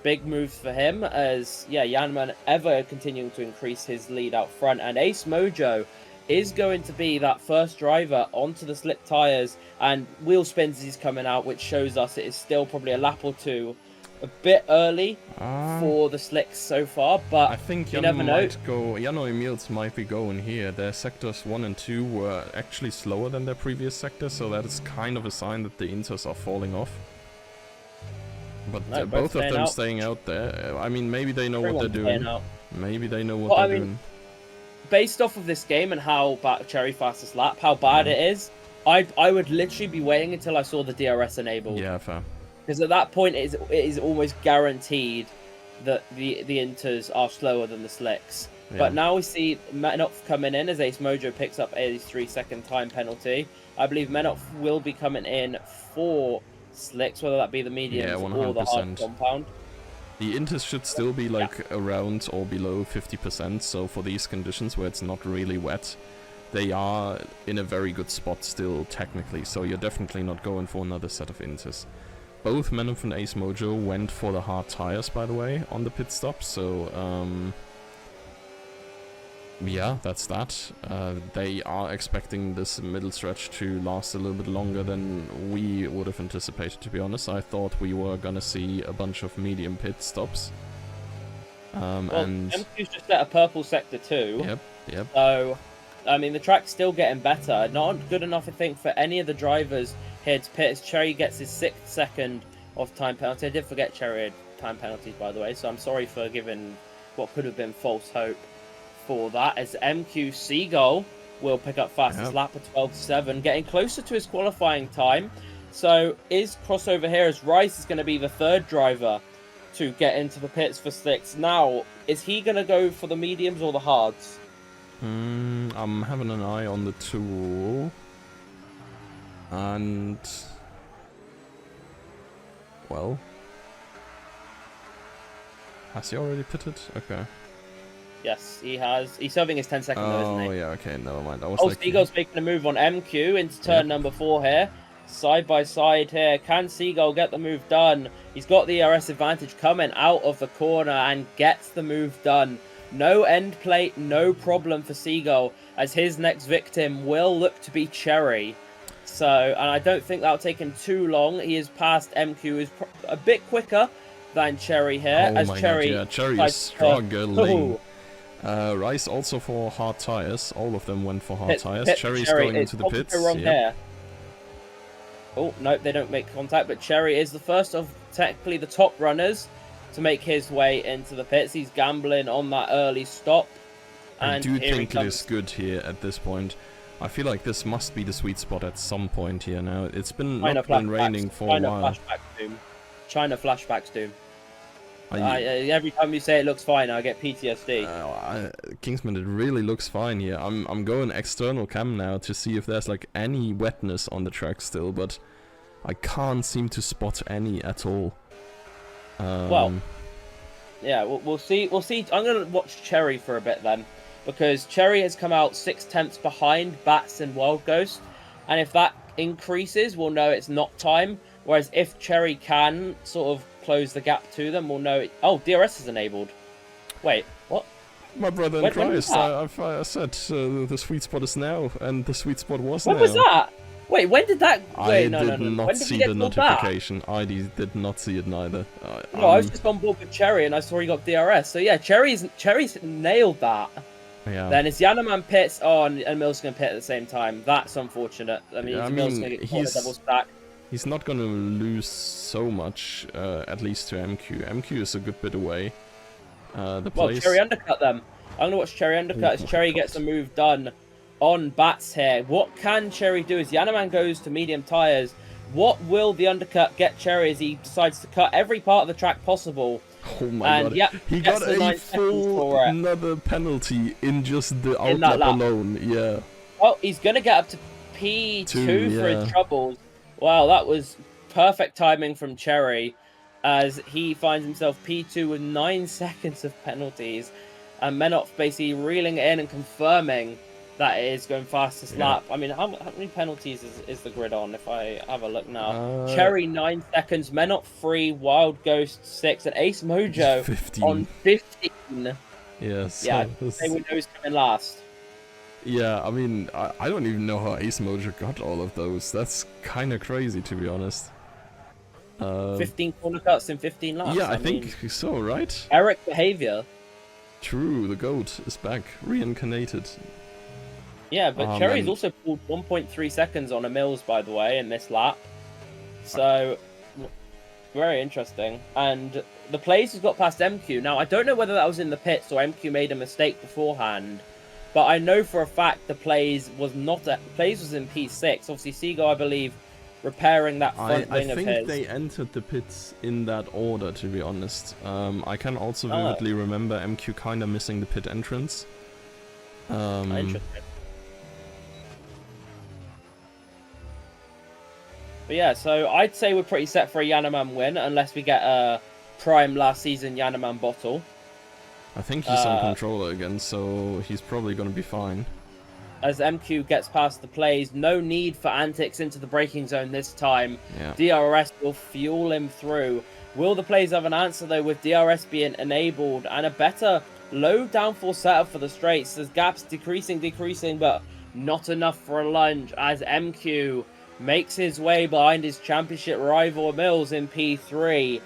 big moves for him, as yeah, Janneman ever continuing to increase his lead out front, and Ace Mojo is going to be that first driver onto the slick tyres, and wheel spins is coming out, which shows us it is still probably a lap or two a bit early for the slicks so far, but I think you never know. Jan or Emils might be going here. Their sectors 1 and 2 were actually slower than their previous sector, so that is kind of a sign that the Inters are falling off. But No, both of them out. staying out there. I mean, maybe they know what they're doing. Maybe they know what Well, they're I mean, doing. Based off of this game and how bad Cherry fastest lap, how bad it is, I would literally be waiting until I saw the DRS enabled. Yeah, fair. Because at that point, it is almost guaranteed that the Inters are slower than the slicks. Yeah. But now we see Menopf coming in as Ace Mojo picks up a 3-second time penalty. I believe Menopf will be coming in for slicks, whether that be the mediums or the hard compound. The Inters should still be like around or below 50%, so for these conditions where it's not really wet, they are in a very good spot still technically, so you're definitely not going for another set of Inters. Both Menopf and Ace Mojo went for the hard tires, by the way, on the pit stop, so yeah, that's that. They are expecting this middle stretch to last a little bit longer than we would have anticipated, to be honest. I thought we were gonna see a bunch of medium pit stops. Well, and MQ's just at a purple sector 2. yep. So, I mean, the track's still getting better. Not good enough, I think, for any of the drivers here to pit. As Cherry gets his 6th second of time penalty. I did forget Cherry had time penalties, by the way, so I'm sorry for giving what could have been false hope for that. As MQ Seagull will pick up fastest lap at 12.7, getting closer to his qualifying time. So, his crossover here as Rice is going to be the 3rd driver to get into the pits for 6. Now, is he going to go for the mediums or the hards? I'm having an eye on the tool. And... well... has he already pitted? Okay. Yes, he has. He's serving his 10 second though, isn't he? Oh, yeah, okay, never mind. I was Oh, like... Seagull's making a move on MQ into turn number 4 here. Side by side here. Can Seagull get the move done? He's got the ERS advantage coming out of the corner and gets the move done. No end plate, no problem for Seagull, as his next victim will look to be Cherry. So, and I don't think that'll take him too long. He is past MQ, who's a bit quicker than Cherry here. Oh as my Cherry, god, yeah, Cherry is struggling. Rice also for hard tires. All of them went for hard tires. Cherry's going into the pits. Here. Oh, no, they don't make contact, but Cherry is the first of technically the top runners to make his way into the pits. He's gambling on that early stop. And I do here think it is good here at this point. I feel like this must be the sweet spot at some point here now. It's been not been raining for a while. China flashbacks, Doom. Every time you say it looks fine, I get PTSD. Kingsman, it really looks fine here. I'm going external cam now to see if there's like any wetness on the track still, but I can't seem to spot any at all. Well, yeah, we'll see. We'll see. I'm gonna watch Cherry for a bit then, because Cherry has come out 6 tenths behind Bats and Wild Ghost, and if that increases, we'll know it's not time. Whereas if Cherry can sort of close the gap to them, we'll know. Oh, DRS is enabled. Wait, what? My brother in Christ, I said the sweet spot is now, and the sweet spot was when now. When was that? Wait, when did that? Wait, I did not see the notification. I did not see it neither. No, I was just on board with Cherry, and I saw he got DRS. So yeah, Cherry's nailed that. Yeah. Then it's Yanaman pits on, and Mills going to pit at the same time. That's unfortunate. I mean, Mills going to get caught a double stack. He's not going to lose so much, at least to MQ. MQ is a good bit away. Well, Cherry undercut them. I'm going to watch Cherry undercut as Cherry gets a move done on Bats here. What can Cherry do as Yanaman goes to medium tyres? What will the undercut get Cherry as he decides to cut every part of the track possible? Oh my god. Yeah, he got a full another penalty in just the outlap alone. Yeah. Oh, he's going to get up to P2 for his troubles. Wow, that was perfect timing from Cherry as he finds himself P2 with 9 seconds of penalties. And Menoff basically reeling it in and confirming that it is going fastest lap. I mean, how many penalties is the grid on if I have a look now? Cherry 9 seconds, Menoff 3, Wild Ghost 6, and Ace Mojo 15. On 15. Yes. Yeah, they would know who's coming last. Yeah, I mean, I don't even know how Ace Mojo got all of those. That's kind of crazy, to be honest. 15 corner cuts in 15 laps. Yeah, I think so, right? Eric behavior. True, the GOAT is back, reincarnated. Yeah, but Cherry's also pulled 1.3 seconds on a Mills, by the way, in this lap. So, very interesting. And the Plays has got past MQ. Now, I don't know whether that was in the pits or MQ made a mistake beforehand. But I know for a fact the Plays was not at... Plays was in P6. Obviously, Seagull, I believe, repairing that front wing of his. I think they entered the pits in that order, to be honest. I can also vividly remember MQ kind of missing the pit entrance. Interesting. But yeah, so I'd say we're pretty set for a Yanaman win, unless we get a prime last season Yanaman bottle. I think he's on controller again, so he's probably going to be fine. As MQ gets past the Plays, no need for antics into the braking zone this time. Yeah. DRS will fuel him through. Will the Plays have an answer, though, with DRS being enabled and a better low downforce setup for the straights? There's gaps decreasing, but not enough for a lunge as MQ makes his way behind his championship rival Mills in P3.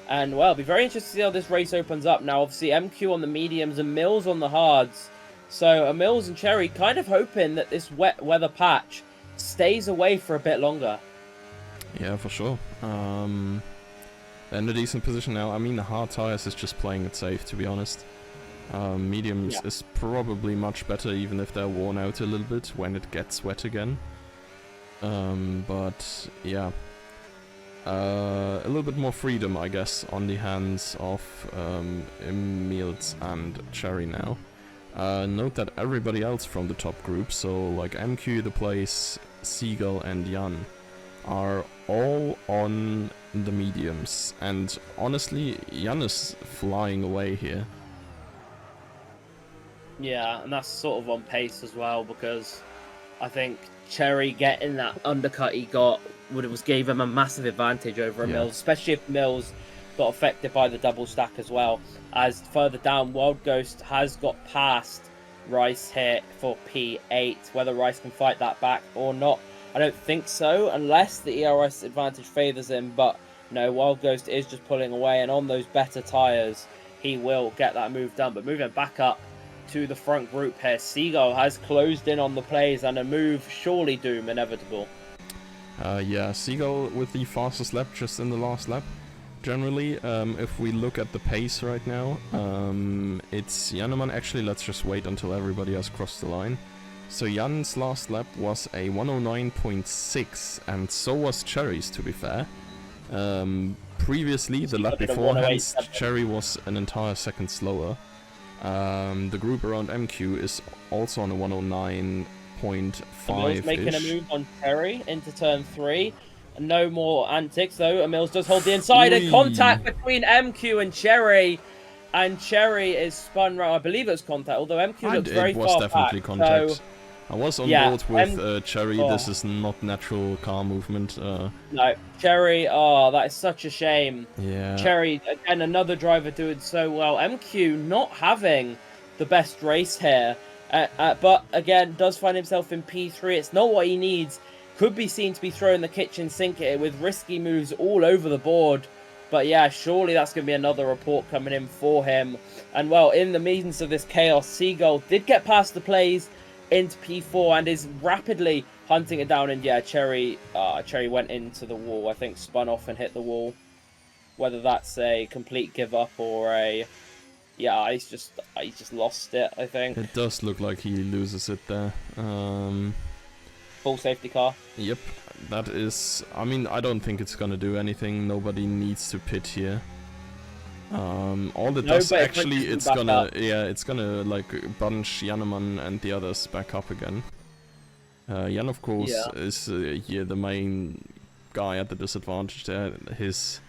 And, well, it'll be very interesting to see how this race opens up. Now, obviously, MQ on the mediums and Mills on the hards. So, Mills and Cherry kind of hoping that this wet weather patch stays away for a bit longer. Yeah, for sure. They're in a decent position now. I mean, the hard tires is just playing it safe, to be honest. Mediums is probably much better, even if they're worn out a little bit when it gets wet again. But, yeah. A little bit more freedom, I guess, on the hands of Emils and Cherry now. Note that everybody else from the top group, so like MQ, The Place, Seagull and Jan, are all on the mediums. And honestly, Jan is flying away here. Yeah, and that's sort of on pace as well, because I think Cherry getting that undercut he got gave him a massive advantage over Mills, especially if Mills got affected by the double stack as well. As further down, Wild Ghost has got past Rice here for P8. Whether Rice can fight that back or not, I don't think so, unless the ERS advantage favours him. But no, Wild Ghost is just pulling away, and on those better tyres, he will get that move done. But moving back up to the front group here, Seagull has closed in on the plays, and a move surely doom inevitable. Yeah, Seagull with the fastest lap just in the last lap. Generally, if we look at the pace right now, it's Janneman. Actually, let's just wait until everybody has crossed the line. So Jan's last lap was a 109.6, and so was Cherry's, to be fair. Previously, the lap beforehand, Cherry was an entire second slower. The group around MQ is also on a 109.5. Emils making a move on Cherry into turn 3. No more antics though. Emils does hold the inside, and contact between MQ and Cherry is spun round. I believe it was contact, although MQ looks very far back. It was definitely contact. So, I was on board with Cherry. Oh. This is not natural car movement. No, Cherry. Oh, that is such a shame. Yeah. Cherry again, another driver doing so well. MQ not having the best race here. But again, does find himself in P3. It's not what he needs. Could be seen to be throwing the kitchen sink at it with risky moves all over the board. But yeah, surely that's going to be another report coming in for him. And well, in the means of this chaos, Seagull did get past the plays into P4 and is rapidly hunting it down. And yeah, Cherry went into the wall. I think spun off and hit the wall. Whether that's a complete give up or a... Yeah, he's just lost it, I think. It does look like he loses it there. Full safety car. Yep, that is... I mean, I don't think it's gonna do anything. Nobody needs to pit here. All it does actually, it's gonna like bunch Janneman and the others back up again. Jan, of course, is here the main guy at the disadvantage there. His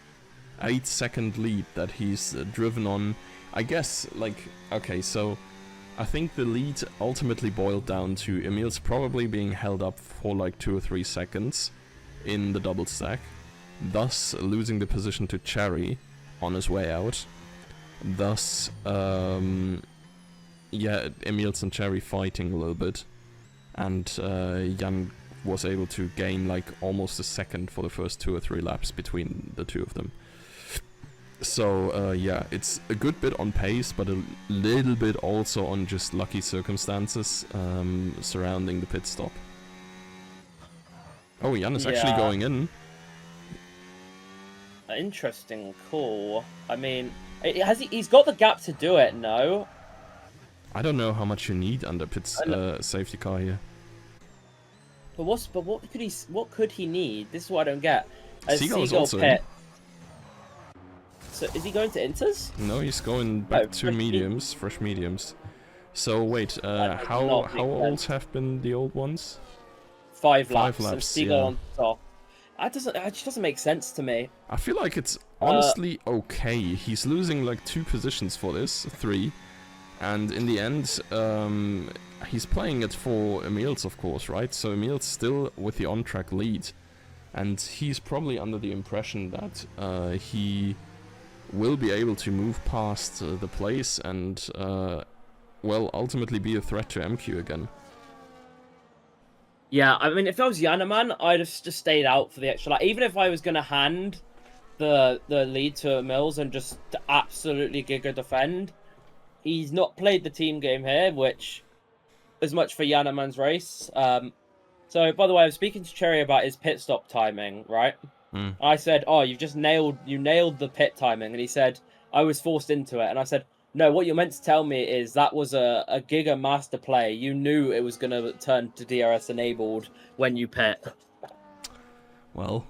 8-second lead that he's driven on. I guess, like, okay, so I think the lead ultimately boiled down to Emil's probably being held up for like 2 or 3 seconds in the double stack, thus losing the position to Cherry on his way out. Thus, yeah, Emils and Cherry fighting a little bit, and Jan was able to gain like almost a second for the first 2 or 3 laps between the two of them. So, yeah, it's a good bit on pace, but a little bit also on just lucky circumstances surrounding the pit stop. Oh, Jan is actually going in. Interesting call. I mean, he's got the gap to do it, no? I don't know how much you need under pit's safety car here. But what could he need? This is what I don't get. Seagull is also in. So is he going to inters? No, he's going back to mediums, fresh mediums. So wait, how old have been the old ones? 5 laps. And Seagull on top. It just doesn't make sense to me. I feel like it's honestly okay. He's losing like 2 positions for this, 3, and in the end, he's playing it for Emils, of course, right? So Emils still with the on-track lead, and he's probably under the impression that he will be able to move past the place and, well, ultimately be a threat to MQ again. Yeah, I mean, if I was Janneman, I'd have just stayed out for the extra lap. Even if I was going to hand the lead to Mills and just absolutely giga defend. He's not played the team game here, which is much for Yanneman's race. So, by the way, I was speaking to Cherry about his pit stop timing, right? I said, "Oh, you nailed the pit timing," and he said, "I was forced into it." And I said, "No, what you're meant to tell me is that was a giga master play. You knew it was going to turn to DRS enabled when you pit." Well,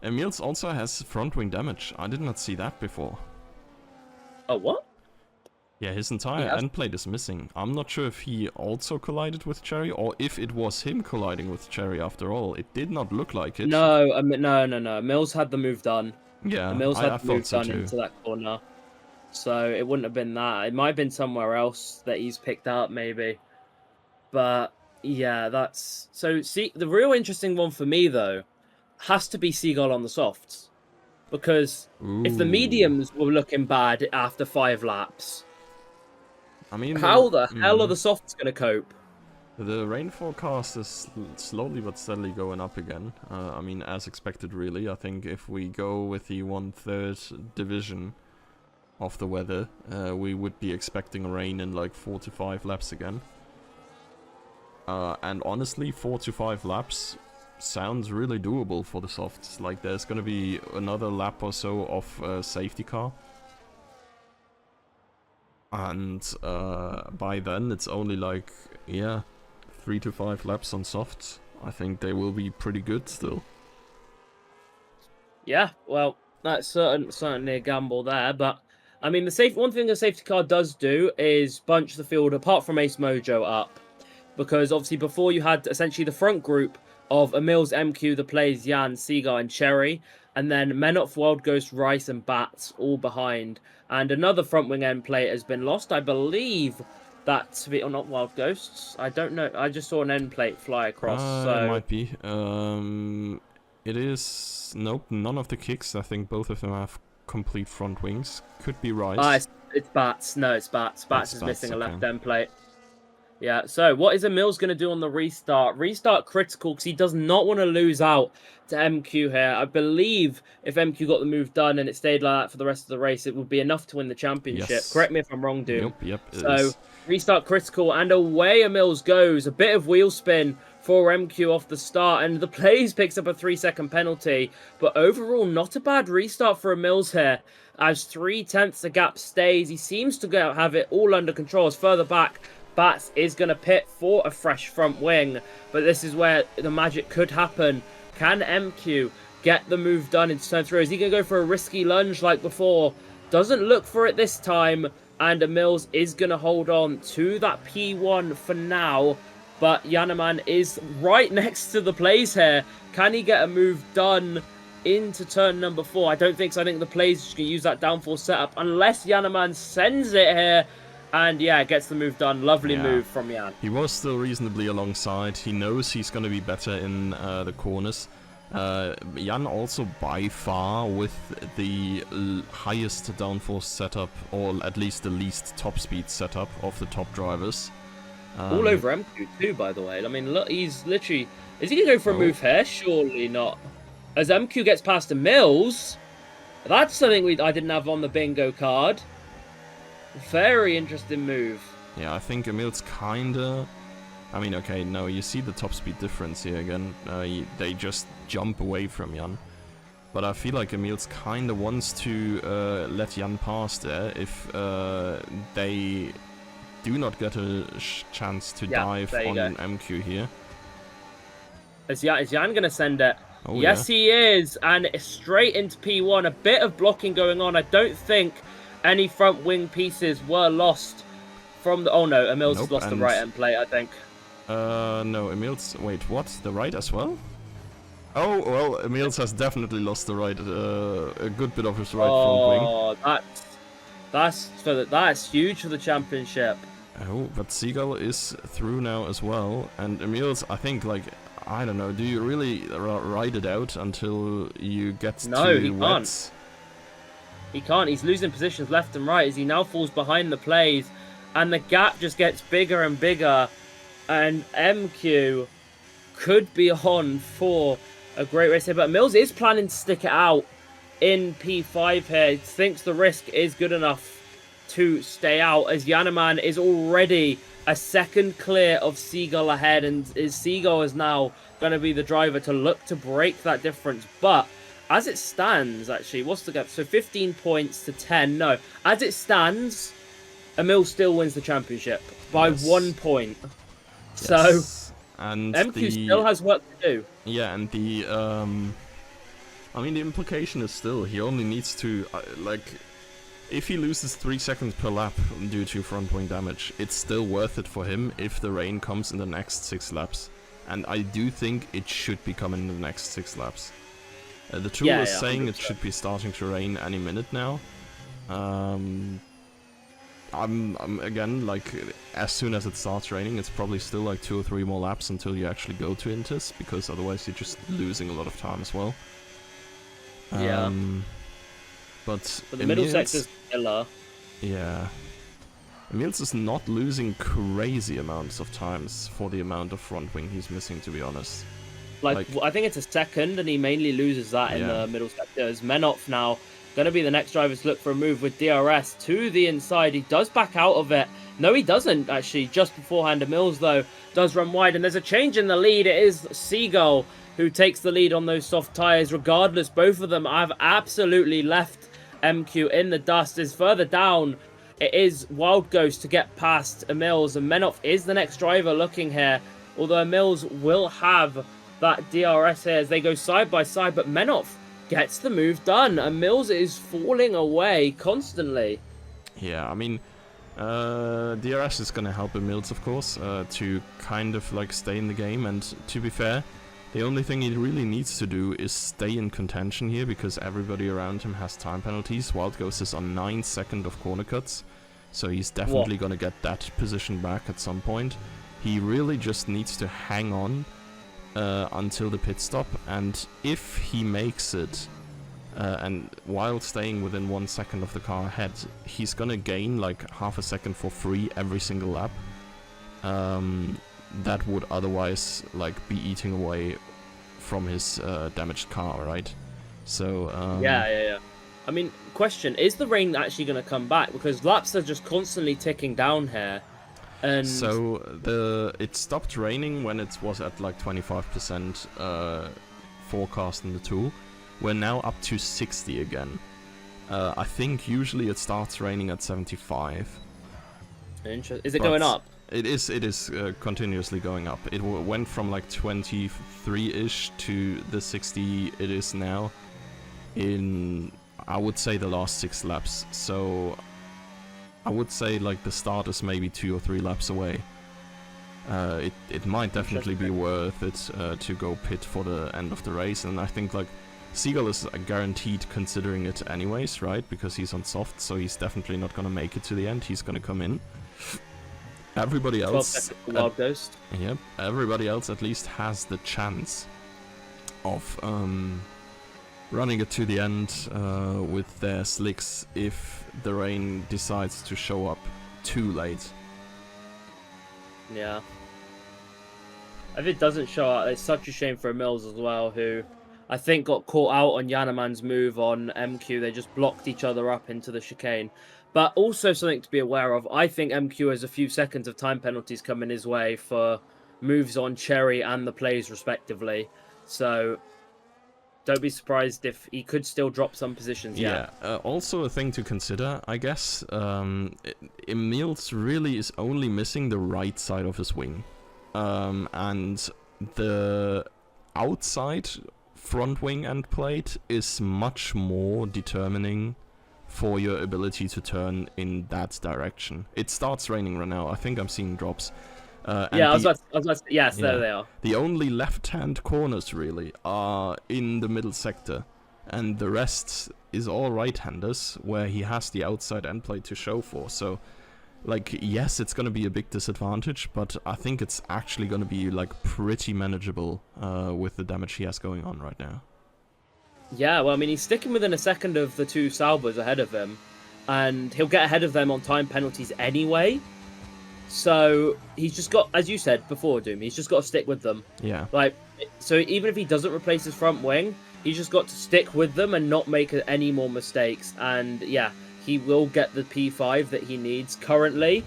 Emils also has front wing damage. I did not see that before. Oh, what? Yeah, his entire end plate is missing. I'm not sure if he also collided with Cherry or if it was him colliding with Cherry after all. It did not look like it. No, no. Mills had the move done. Yeah, Mills had I the move thought so done too. into that corner. So it wouldn't have been that. It might have been somewhere else that he's picked up, maybe. But yeah, that's... So see, the real interesting one for me, though, has to be Seagull on the softs. Because if the mediums were looking bad after 5 laps, I mean, how the hell are the softs going to cope? The rain forecast is slowly but steadily going up again. I mean, as expected, really. I think if we go with the 1/3 division of the weather, we would be expecting rain in like 4 to 5 laps again. And honestly, 4 to 5 laps sounds really doable for the softs. Like, there's gonna be another lap or so of safety car. And by then, it's only like, yeah, 3 to 5 laps on softs. I think they will be pretty good still. Yeah, well, that's certainly a gamble there. But, I mean, one thing the safety car does do is bunch the field, apart from Ace Mojo, up. Because, obviously, before you had essentially the front group of Emils, MQ, The Plays, Jan, Seagull, and Cherry. And then Menop, Wild Ghost, Rice, and Bats all behind. And another front wing end plate has been lost. I believe that to be... Oh, not Wild Ghosts. I don't know. I just saw an end plate fly across. So It might be. It is... Nope, none of the kicks. I think both of them have complete front wings. Could be Rice. It's Bats. No, it's Bats. Bats is missing a left end plate. Yeah, so what is Emils going to do on the restart? Restart critical because he does not want to lose out to MQ here. I believe if MQ got the move done and it stayed like that for the rest of the race, it would be enough to win the championship. Yes. Correct me if I'm wrong, Doom. Yep, So, restart critical and away Emils goes. A bit of wheel spin for MQ off the start and the Plays picks up a 3-second penalty. But overall, not a bad restart for Emils here. As 3/10 the gap stays, he seems to have it all under control. As further back, Bats is going to pit for a fresh front wing, but this is where the magic could happen. Can MQ get the move done into turn 3? Is he going to go for a risky lunge like before? Doesn't look for it this time, and Emils is going to hold on to that P1 for now, but Yanneman is right next to the Plays here. Can he get a move done into turn number 4? I don't think so. I think the Plays is just going to use that downforce setup, unless Yanneman sends it here. And yeah, gets the move done. Lovely move from Jan. He was still reasonably alongside. He knows he's going to be better in the corners. Jan also by far with the highest downforce setup, or at least the least top speed setup of the top drivers. All over MQ too, by the way. I mean, look, he's literally... Is he going to go for a move here? Surely not. As MQ gets past the Mills, that's something I didn't have on the bingo card. Very interesting move. Yeah, I think Emil's kinda... I mean, okay, no, you see the top speed difference here again. They just jump away from Jan. But I feel like Emil's kinda wants to let Jan pass there if they do not get a chance to dive on MQ here. Is Jan going to send it? Oh, yes, he is. And straight into P1. A bit of blocking going on. I don't think any front wing pieces were lost from the... Oh no, Emils has lost the right end plate, I think. No, Emils... Wait, what? The right as well? Oh, well, Emils has definitely lost the right, a good bit of his right front wing. Oh, that's huge for the championship. Oh, but Seagull is through now as well. And Emils, I think, like, I don't know, do you really ride it out until you get to he wets? Can't. He can't. He's losing positions left and right as he now falls behind the Plays. And the gap just gets bigger and bigger. And MQ could be on for a great race here. But Mills is planning to stick it out in P5 here. Thinks the risk is good enough to stay out, as Yanaman is already a second clear of Seagull ahead, and Seagull is now going to be the driver to look to break that difference. But as it stands, actually, what's the gap? So 15 points to 10. No, as it stands, Emil still wins the championship by 1 point. So and MQ still has work to do. Yeah, and the I mean, the implication is still he only needs to if he loses 3 seconds per lap due to front wing damage, it's still worth it for him if the rain comes in the next 6 laps. And I do think it should be coming in the next 6 laps. The tool is saying 100%. It should be starting to rain any minute now. I'm again, like, as soon as it starts raining, it's probably still like 2 or 3 more laps until you actually go to Intis, because otherwise you're just losing a lot of time as well. But the middle sector's killer. Yeah. Emils is not losing crazy amounts of times for the amount of front wing he's missing, to be honest. Like I think it's a second, and he mainly loses that in the middle sector. As Menoph now going to be the next driver to look for a move with DRS to the inside. He does back out of it. No, he doesn't, actually. Just beforehand, Emils, though, does run wide. And there's a change in the lead. It is Seagull who takes the lead on those soft tyres. Regardless, both of them have absolutely left MQ in the dust. Is further down, it is Wild Ghost to get past Emils. And Menoph is the next driver looking here. Although Emils will have that DRS here as they go side by side. But Menoph gets the move done, and Mills is falling away constantly. Yeah, I mean, DRS is going to help Mills, of course, to kind of like stay in the game. And to be fair, the only thing he really needs to do is stay in contention here, because everybody around him has time penalties. Wild Ghost is on 9 seconds of corner cuts, so he's definitely going to get that position back at some point. He really just needs to hang on until the pit stop, and if he makes it, and while staying within 1 second of the car ahead, he's gonna gain like half a second for free every single lap. That would otherwise like be eating away from his damaged car, right? So yeah. I mean, question: is the rain actually gonna come back? Because laps are just constantly ticking down here. And so it stopped raining when it was at like 25% forecast in the tool. We're now up to 60 again. I think usually it starts raining at 75. Is it going up? It is continuously going up. It went from like 23-ish to the 60 it is now in, I would say, the last 6 laps. So I would say like the start is maybe 2 or 3 laps away. It might definitely be worth it to go pit for the end of the race, and I think like Seagull is guaranteed considering it anyways, right? Because he's on soft, so he's definitely not gonna make it to the end. He's gonna come in. Everybody else, Wild Ghost. Yep. Everybody else at least has the chance of running it to the end with their slicks if the rain decides to show up too late. Yeah. If it doesn't show up, it's such a shame for Mills as well, who I think got caught out on Yanaman's move on MQ. They just blocked each other up into the chicane. But also something to be aware of, I think MQ has a few seconds of time penalties coming his way for moves on Cherry and the plays respectively. So don't be surprised if he could still drop some positions. Yeah. Also a thing to consider, I guess. Emils really is only missing the right side of his wing, and the outside front wing end plate is much more determining for your ability to turn in that direction. It starts raining right now. I think I'm seeing drops. I was about to say, yes, there they are. The only left-hand corners, really, are in the middle sector. And the rest is all right-handers, where he has the outside end plate to show for. So, like, yes, it's going to be a big disadvantage, but I think it's actually going to be, like, pretty manageable with the damage he has going on right now. Yeah, well, I mean, he's sticking within a second of the 2 Saubers ahead of him. And he'll get ahead of them on time penalties anyway. So he's just got, as you said before, Doom, he's just got to stick with them. Yeah. Like, so even if he doesn't replace his front wing, He's just got to stick with them and not make any more mistakes. And yeah, he will get the P5 that he needs currently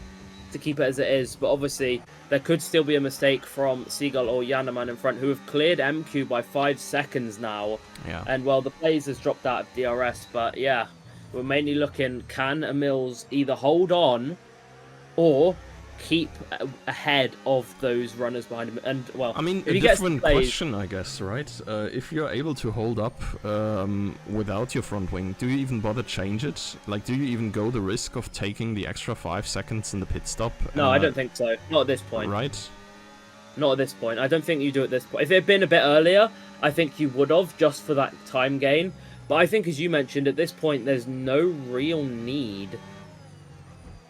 to keep it as it is. But obviously, there could still be a mistake from Seagull or Yanaman in front, who have cleared MQ by 5 seconds now. Yeah. And well, the plays has dropped out of DRS. But yeah, we're mainly looking, can Emils either hold on or keep ahead of those runners behind him? And well, I mean, if a he gets different plays, question, I guess, right? If you're able to hold up without your front wing, do you even bother change it? Like, do you even go the risk of taking the extra 5 seconds in the pit stop? no, I don't think so. Not at this point. Right? Not at this point. I don't think you do at this point. If it had been a bit earlier, I think you would have, just for that time gain. But I think, as you mentioned, at this point, there's no real need.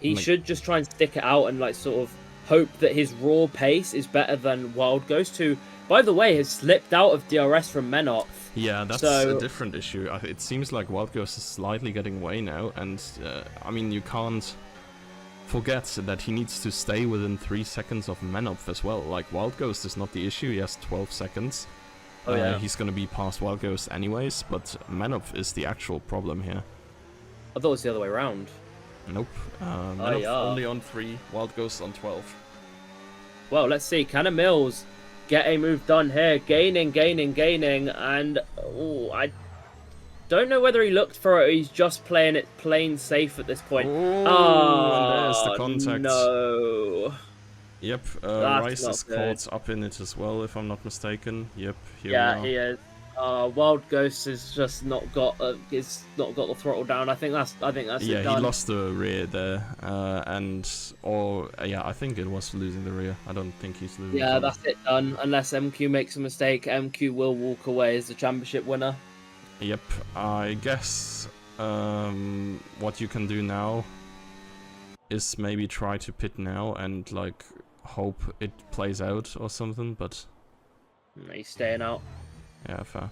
He should just try and stick it out and, like, sort of hope that his raw pace is better than Wild Ghost, who, by the way, has slipped out of DRS from Menop. Yeah, that's a different issue. It seems like Wild Ghost is slightly getting away now, and, I mean, you can't forget that he needs to stay within 3 seconds of Menop as well. Like, Wild Ghost is not the issue, he has 12 seconds. Oh, yeah. He's gonna be past Wild Ghost anyways, but Menop is the actual problem here. I thought it was the other way around. Nope. Menop only on 3, Wild Ghost on 12. Well, let's see. Can Emils get a move done here? Gaining, and I don't know whether he looked for it or he's just playing it plain safe at this point. And there's the contact. No. Yep, That's Rice not is good. caught up in it as well, if I'm not mistaken. Yep, here Yeah, we he are. is. Wild Ghost has just not got the throttle down. I think that's Yeah, it he done. lost the rear there, I think it was losing the rear. I don't think he's losing. Yeah, the that's it done. Unless MQ makes a mistake, MQ will walk away as the championship winner. Yep, I guess what you can do now is maybe try to pit now and like hope it plays out or something, but He's staying out. yeah, fair.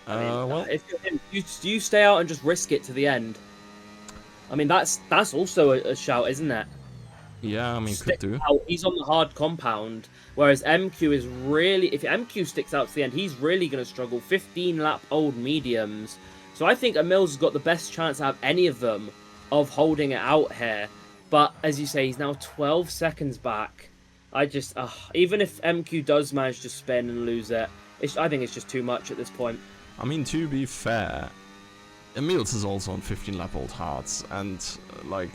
I mean, Well, if you're him, you stay out and just risk it to the end. I mean, that's also a shout, isn't it? yeah, I mean, Stick could do. out. He's on the hard compound, whereas MQ is really, if MQ sticks out to the end, he's really going to struggle. 15-lap-old mediums. So I think Emils has got the best chance out of any of them of holding it out here. But as you say, he's now 12 seconds back. I just, even if MQ does manage to spin and lose it, I think it's just too much at this point. I mean, to be fair, Emils is also on 15-lap-old hards, and like,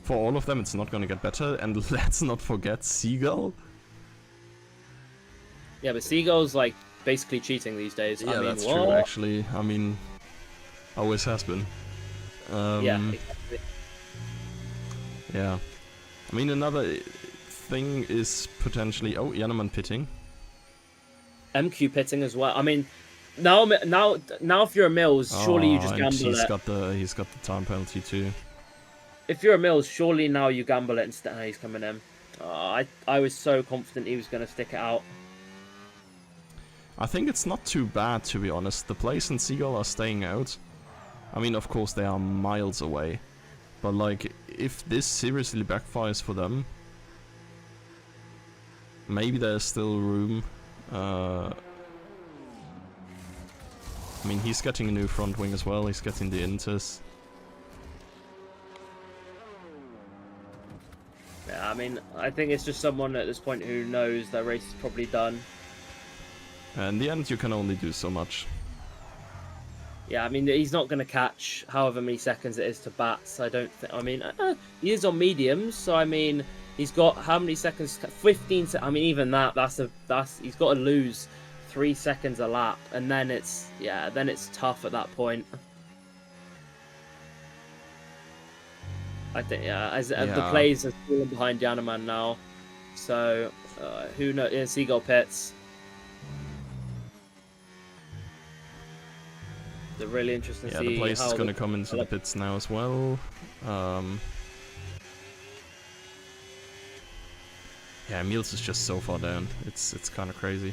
for all of them, it's not going to get better. And let's not forget Seagull. Yeah, but Seagull's like basically cheating these days. Yeah, I mean, that's what? true, actually. I mean, always has been. Yeah, exactly. Yeah. I mean, another thing is potentially... Oh, Yanaman pitting. MQ pitting as well. I mean, now if you're a Mills, surely you just and gamble he's it. got the time penalty too. If you're a Mills, surely now you gamble it instead. He's coming in. I was so confident he was going to stick it out. I think it's not too bad, to be honest. The Place and Seagull are staying out. I mean, of course, they are miles away. But, like, if this seriously backfires for them, maybe there's still room. I mean, he's getting a new front wing as well. He's getting the Inters. Yeah, I mean, I think it's just someone at this point who knows their race is probably done. In the end, you can only do so much. Yeah, I mean, he's not going to catch however many seconds it is to bats. I don't think. I mean, he is on mediums, so I mean, he's got how many seconds? 15. I mean, even that's he's got to lose 3 seconds a lap, and then it's tough at that point. I think the plays are falling behind Yanaman now, so who knows? Yeah, Seagull pits. They're really interesting to see. Yeah, the Place how is going to come into the pits now as well. Yeah, Emils is just so far down. It's kind of crazy.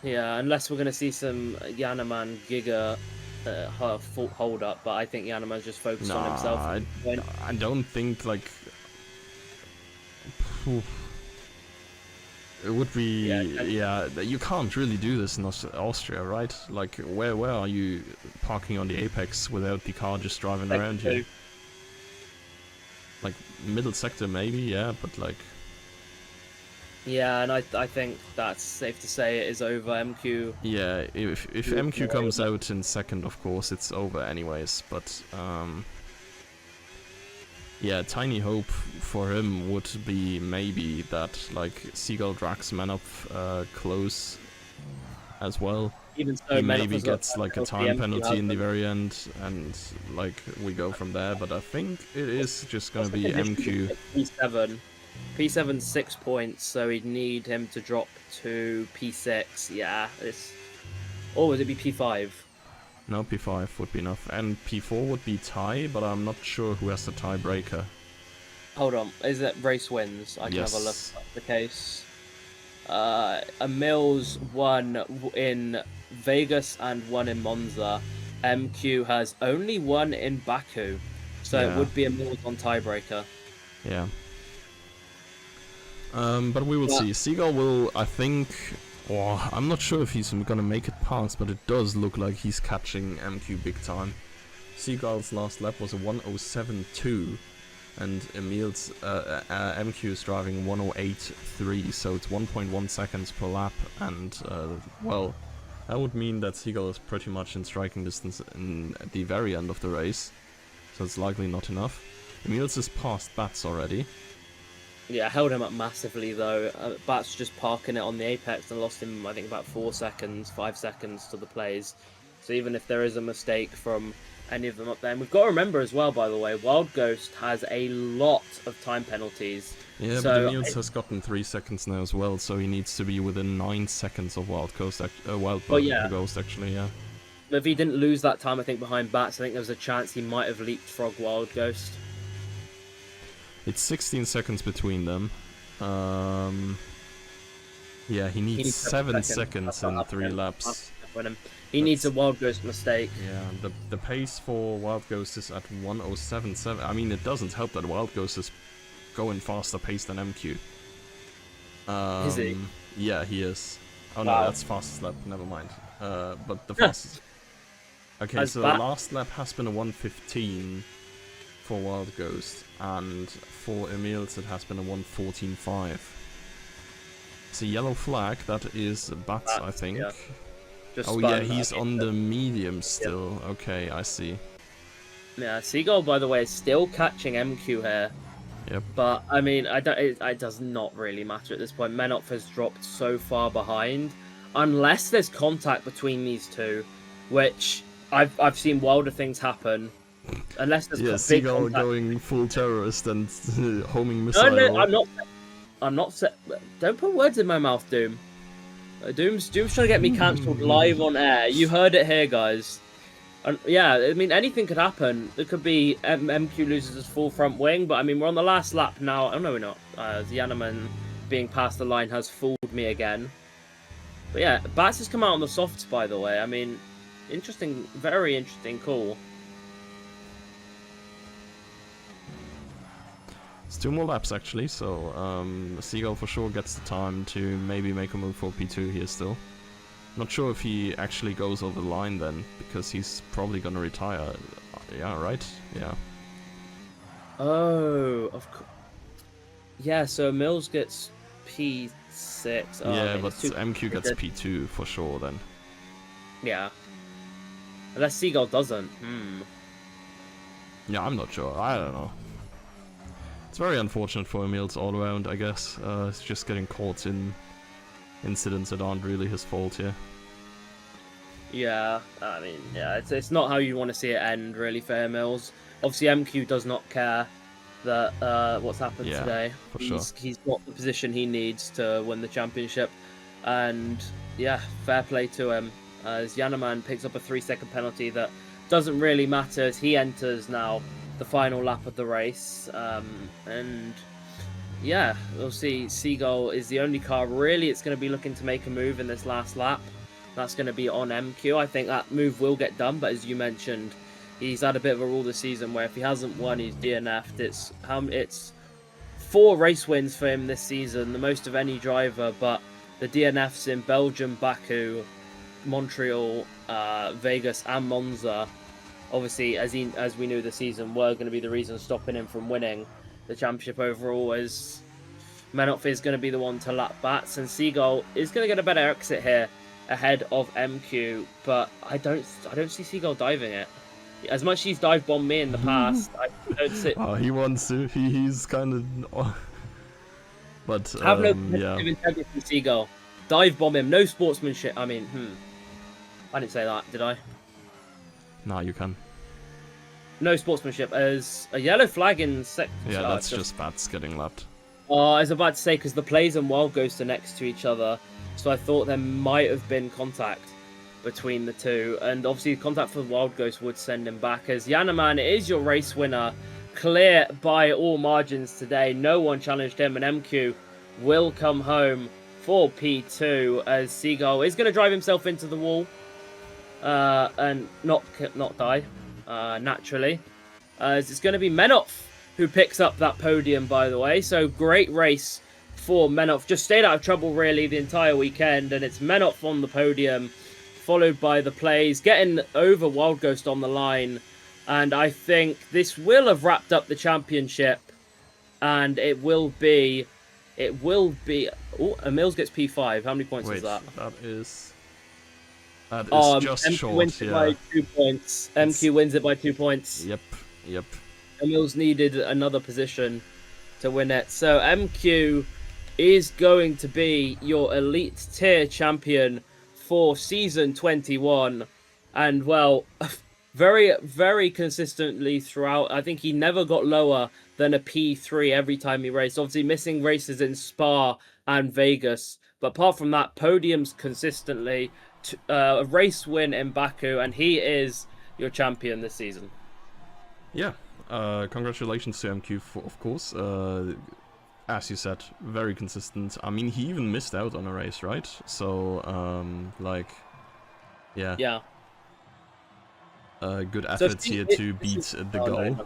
Yeah, unless we're going to see some Yanaman Giga hold up, but I think Yanaman's just focused on himself. I don't think, like... It would be, Yeah. you can't really do this in Austria, right? Like, where are you parking on the apex without the car just driving around you? Like, middle sector maybe, yeah, but like... Yeah, and I think that's safe to say it is over. MQ. Yeah, if MQ comes out in second, of course, it's over anyways, but, yeah, tiny hope for him would be maybe that, like, Seagull drags man up close as well. Even so, He Menoff maybe has got gets, like, a MQ time penalty in the hasn't. very end, and, like, we go from there, but I think it is just gonna What's be the condition? MQ. P7. P7's 6 points, so he'd need him to drop to P6. Yeah, it's. Or would it be P5? No, P5 would be enough, and P4 would be tie, but I'm not sure who has the tiebreaker. Hold on, is it race wins? I can have a look Yes. at the case. A Mills won in Vegas and one in Monza. MQ has only one in Baku, so it Yeah. would be a Mills on tiebreaker. Yeah. But we will see. Seagull will, I think... Oh, I'm not sure if he's gonna make it past, but it does look like he's catching MQ big time. Seagull's last lap was a 1:07.2, and Emil's MQ is driving 1:08.3, so it's 1.1 seconds per lap, and well, that would mean that Seagull is pretty much in striking distance at the very end of the race, so it's likely not enough. Emil's is past Bats already. Yeah, held him up massively though. Bat's just parking it on the apex and lost him, I think, about 5 seconds to the plays. So even if there is a mistake from any of them up there, and we've got to remember as well, by the way, Wild Ghost has a lot of time penalties. Yeah, so but Emil's has gotten 3 seconds now as well, so he needs to be within 9 seconds of Wild Ghost. Ghost actually, yeah. If he didn't lose that time, I think, behind Bats, I think there was a chance he might have leapfrogged Wild Ghost. It's 16 seconds between them. Yeah, he needs 7 seconds in 3 laps. He needs a Wild Ghost mistake. Yeah, the pace for Wild Ghost is at 1:07.7. I mean, it doesn't help that Wild Ghost is going faster pace than MQ. Is he? Yeah, he is. Oh Wow. no, that's fastest lap. Never mind. But the fastest. Okay, so the last lap has been a 1:15 for Wild Ghost, and for Emil's it has been a 1:14.5. It's a yellow flag. That is Bats, I think. Yeah. Just Oh spun, yeah, he's on the medium still. Yep. Okay, I see. Yeah, Seagull, by the way, is still catching MQ here. Yep. But I mean, it does not really matter at this point. Menoff has dropped so far behind, unless there's contact between these two, which I've seen wilder things happen. Unless there's big Seagull contact. going full terrorist and homing missile. No, I'm not. Don't put words in my mouth, Doom. Doom's trying to get me cancelled live on air. You heard it here, guys. And yeah, I mean, anything could happen. It could be MQ loses his full front wing, but I mean, we're on the last lap now. Oh no, we're not. Zianaman being past the line has fooled me again. But yeah, Bats has come out on the softs, by the way. I mean, interesting, very interesting call. It's 2 more laps actually, so Seagull for sure gets the time to maybe make a move for P2 here still. Not sure if he actually goes over the line then, because he's probably gonna retire. Yeah, right? Yeah. Oh, of course. Yeah, so Mills gets P6. Oh, yeah, I mean, but MQ gets P2 for sure then. Yeah. Unless Seagull doesn't. Yeah, I'm not sure. I don't know. It's very unfortunate for Emil's all around, I guess. He's just getting caught in incidents that aren't really his fault here. Yeah, I mean, yeah, it's not how you want to see it end, really, for Mills. Obviously, MQ does not care that what's happened today. For sure. He's got the position he needs to win the championship. And, yeah, fair play to him. As Yanaman picks up a 3-second penalty that doesn't really matter as he enters now the final lap of the race. And yeah, we'll see. Seagull is the only car really it's going to be looking to make a move in this last lap. That's going to be on MQ. I think that move will get done, but as you mentioned, he's had a bit of a rule this season where if he hasn't won, he's DNF'd. It's 4 race wins for him this season, the most of any driver, but the DNFs in Belgium, Baku, Montreal, Vegas and Monza, obviously, as we knew the season, were going to be the reason stopping him from winning the championship overall, as Menoph is going to be the one to lap Bats, and Seagull is going to get a better exit here ahead of MQ, but I don't see Seagull diving it. As much as he's dive bombed me in the past, I don't see. Oh, he wants to. He's kind of. But have no yeah. integrity from Seagull. Dive bomb him. No sportsmanship. I mean, I didn't say that, did I? Nah, you can. No sportsmanship. As a yellow flag in second. Yeah, that's just Bats getting lapped. I was about to say, because the Plays and Wild Ghost are next to each other, so I thought there might have been contact between the two, and obviously contact for Wild Ghost would send him back, as Yanaman is your race winner, clear by all margins today. No one challenged him, and MQ will come home for P2, as Seagull is going to drive himself into the wall and not die naturally, as it's going to be Menoph who picks up that podium, by the way. So great race for Menoph, just stayed out of trouble really the entire weekend, and it's Menoph on the podium, followed by the Plays, getting over Wild Ghost on the line. And I think this will have wrapped up the championship, and it will be. Oh, Emils gets P5. How many points is that? That is just MQ short. wins it Yeah. by 2 points. MQ wins it by 2 points. Yep. Emils needed another position to win it. So MQ is going to be your elite tier champion for season 21, and well, very, very consistently throughout. I think he never got lower than a P3 every time he raced. Obviously missing races in Spa and Vegas, but apart from that, podiums consistently, a race win in Baku, and he is your champion this season. Yeah. Congratulations to MQ, of course. As you said, very consistent. I mean, he even missed out on a race, right? So, yeah. Yeah. Good efforts here to beat the goal.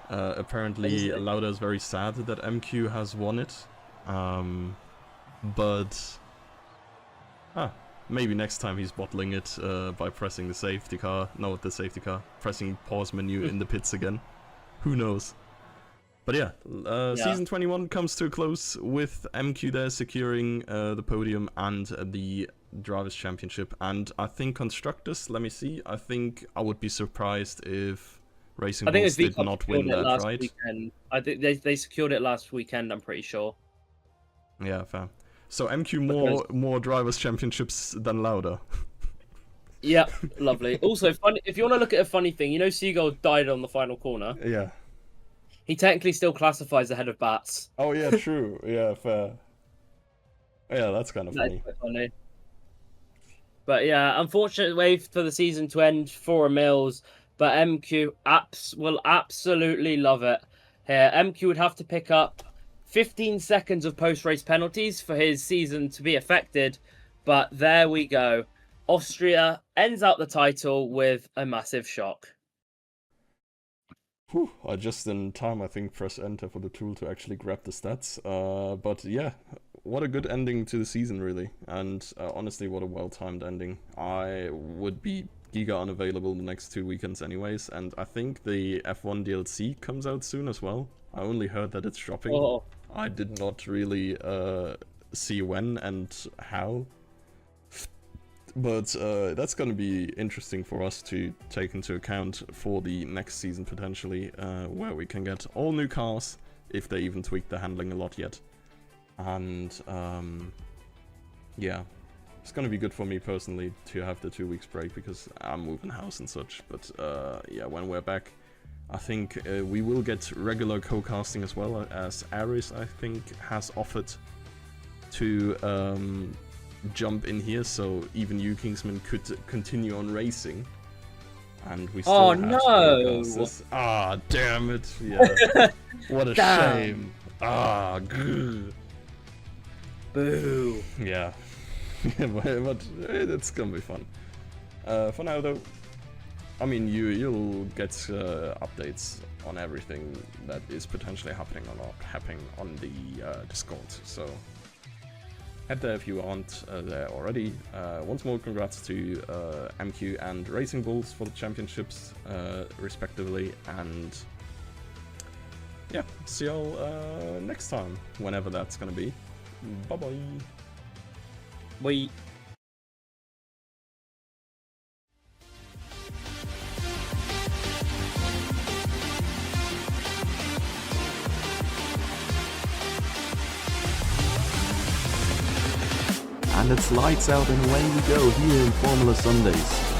Apparently, Lauda is very sad that MQ has won it. But maybe next time he's bottling it by pressing the safety car. No, the safety car. Pressing pause menu in the pits again. Who knows? But yeah, season 21 comes to a close with MQ there securing the podium and the Drivers' Championship. And I think Constructors, let me see, I think I would be surprised if Racing Bulls did not win that, right? Weekend. I think they secured it last weekend, I'm pretty sure. Yeah, fair. So MQ more Drivers' Championships than Lauda. Yeah, lovely. Also, funny, if you want to look at a funny thing, you know Seagull died on the final corner? Yeah. He technically still classifies ahead of Bats. Oh yeah, true. Yeah, fair. Yeah, that's kind of funny. Quite funny. But yeah, unfortunate way for the season to end for Emils, but MQ will absolutely love it here. MQ would have to pick up 15 seconds of post-race penalties for his season to be affected, but there we go. Austria ends out the title with a massive shock. Whew, I just in time, I think, press enter for the tool to actually grab the stats. But yeah, what a good ending to the season, really. And honestly, what a well-timed ending. I would be giga unavailable the next 2 weekends anyways. And I think the F1 DLC comes out soon as well. I only heard that it's dropping. Oh. I did not really see when and how. But that's going to be interesting for us to take into account for the next season, potentially, where we can get all new cars, if they even tweak the handling a lot yet. And, yeah, it's going to be good for me personally to have the 2 weeks break, because I'm moving house and such. But, yeah, when we're back, I think we will get regular co-casting as well, as Aris, I think, has offered to jump in here, so even you, Kingsman, could continue on racing. And we still have co-casters. Ah, damn it. Yeah. What a shame. Ah, grr. Boo. Yeah. But it's gonna be fun. For now, though, I mean, you'll get updates on everything that is potentially happening or not happening on the Discord. So head there if you aren't there already. Once more, congrats to MQ and Racing Bulls for the championships, respectively. And yeah, see y'all next time, whenever that's gonna be. Bye bye. We. And it's lights out and away we go here in Formula Sundays.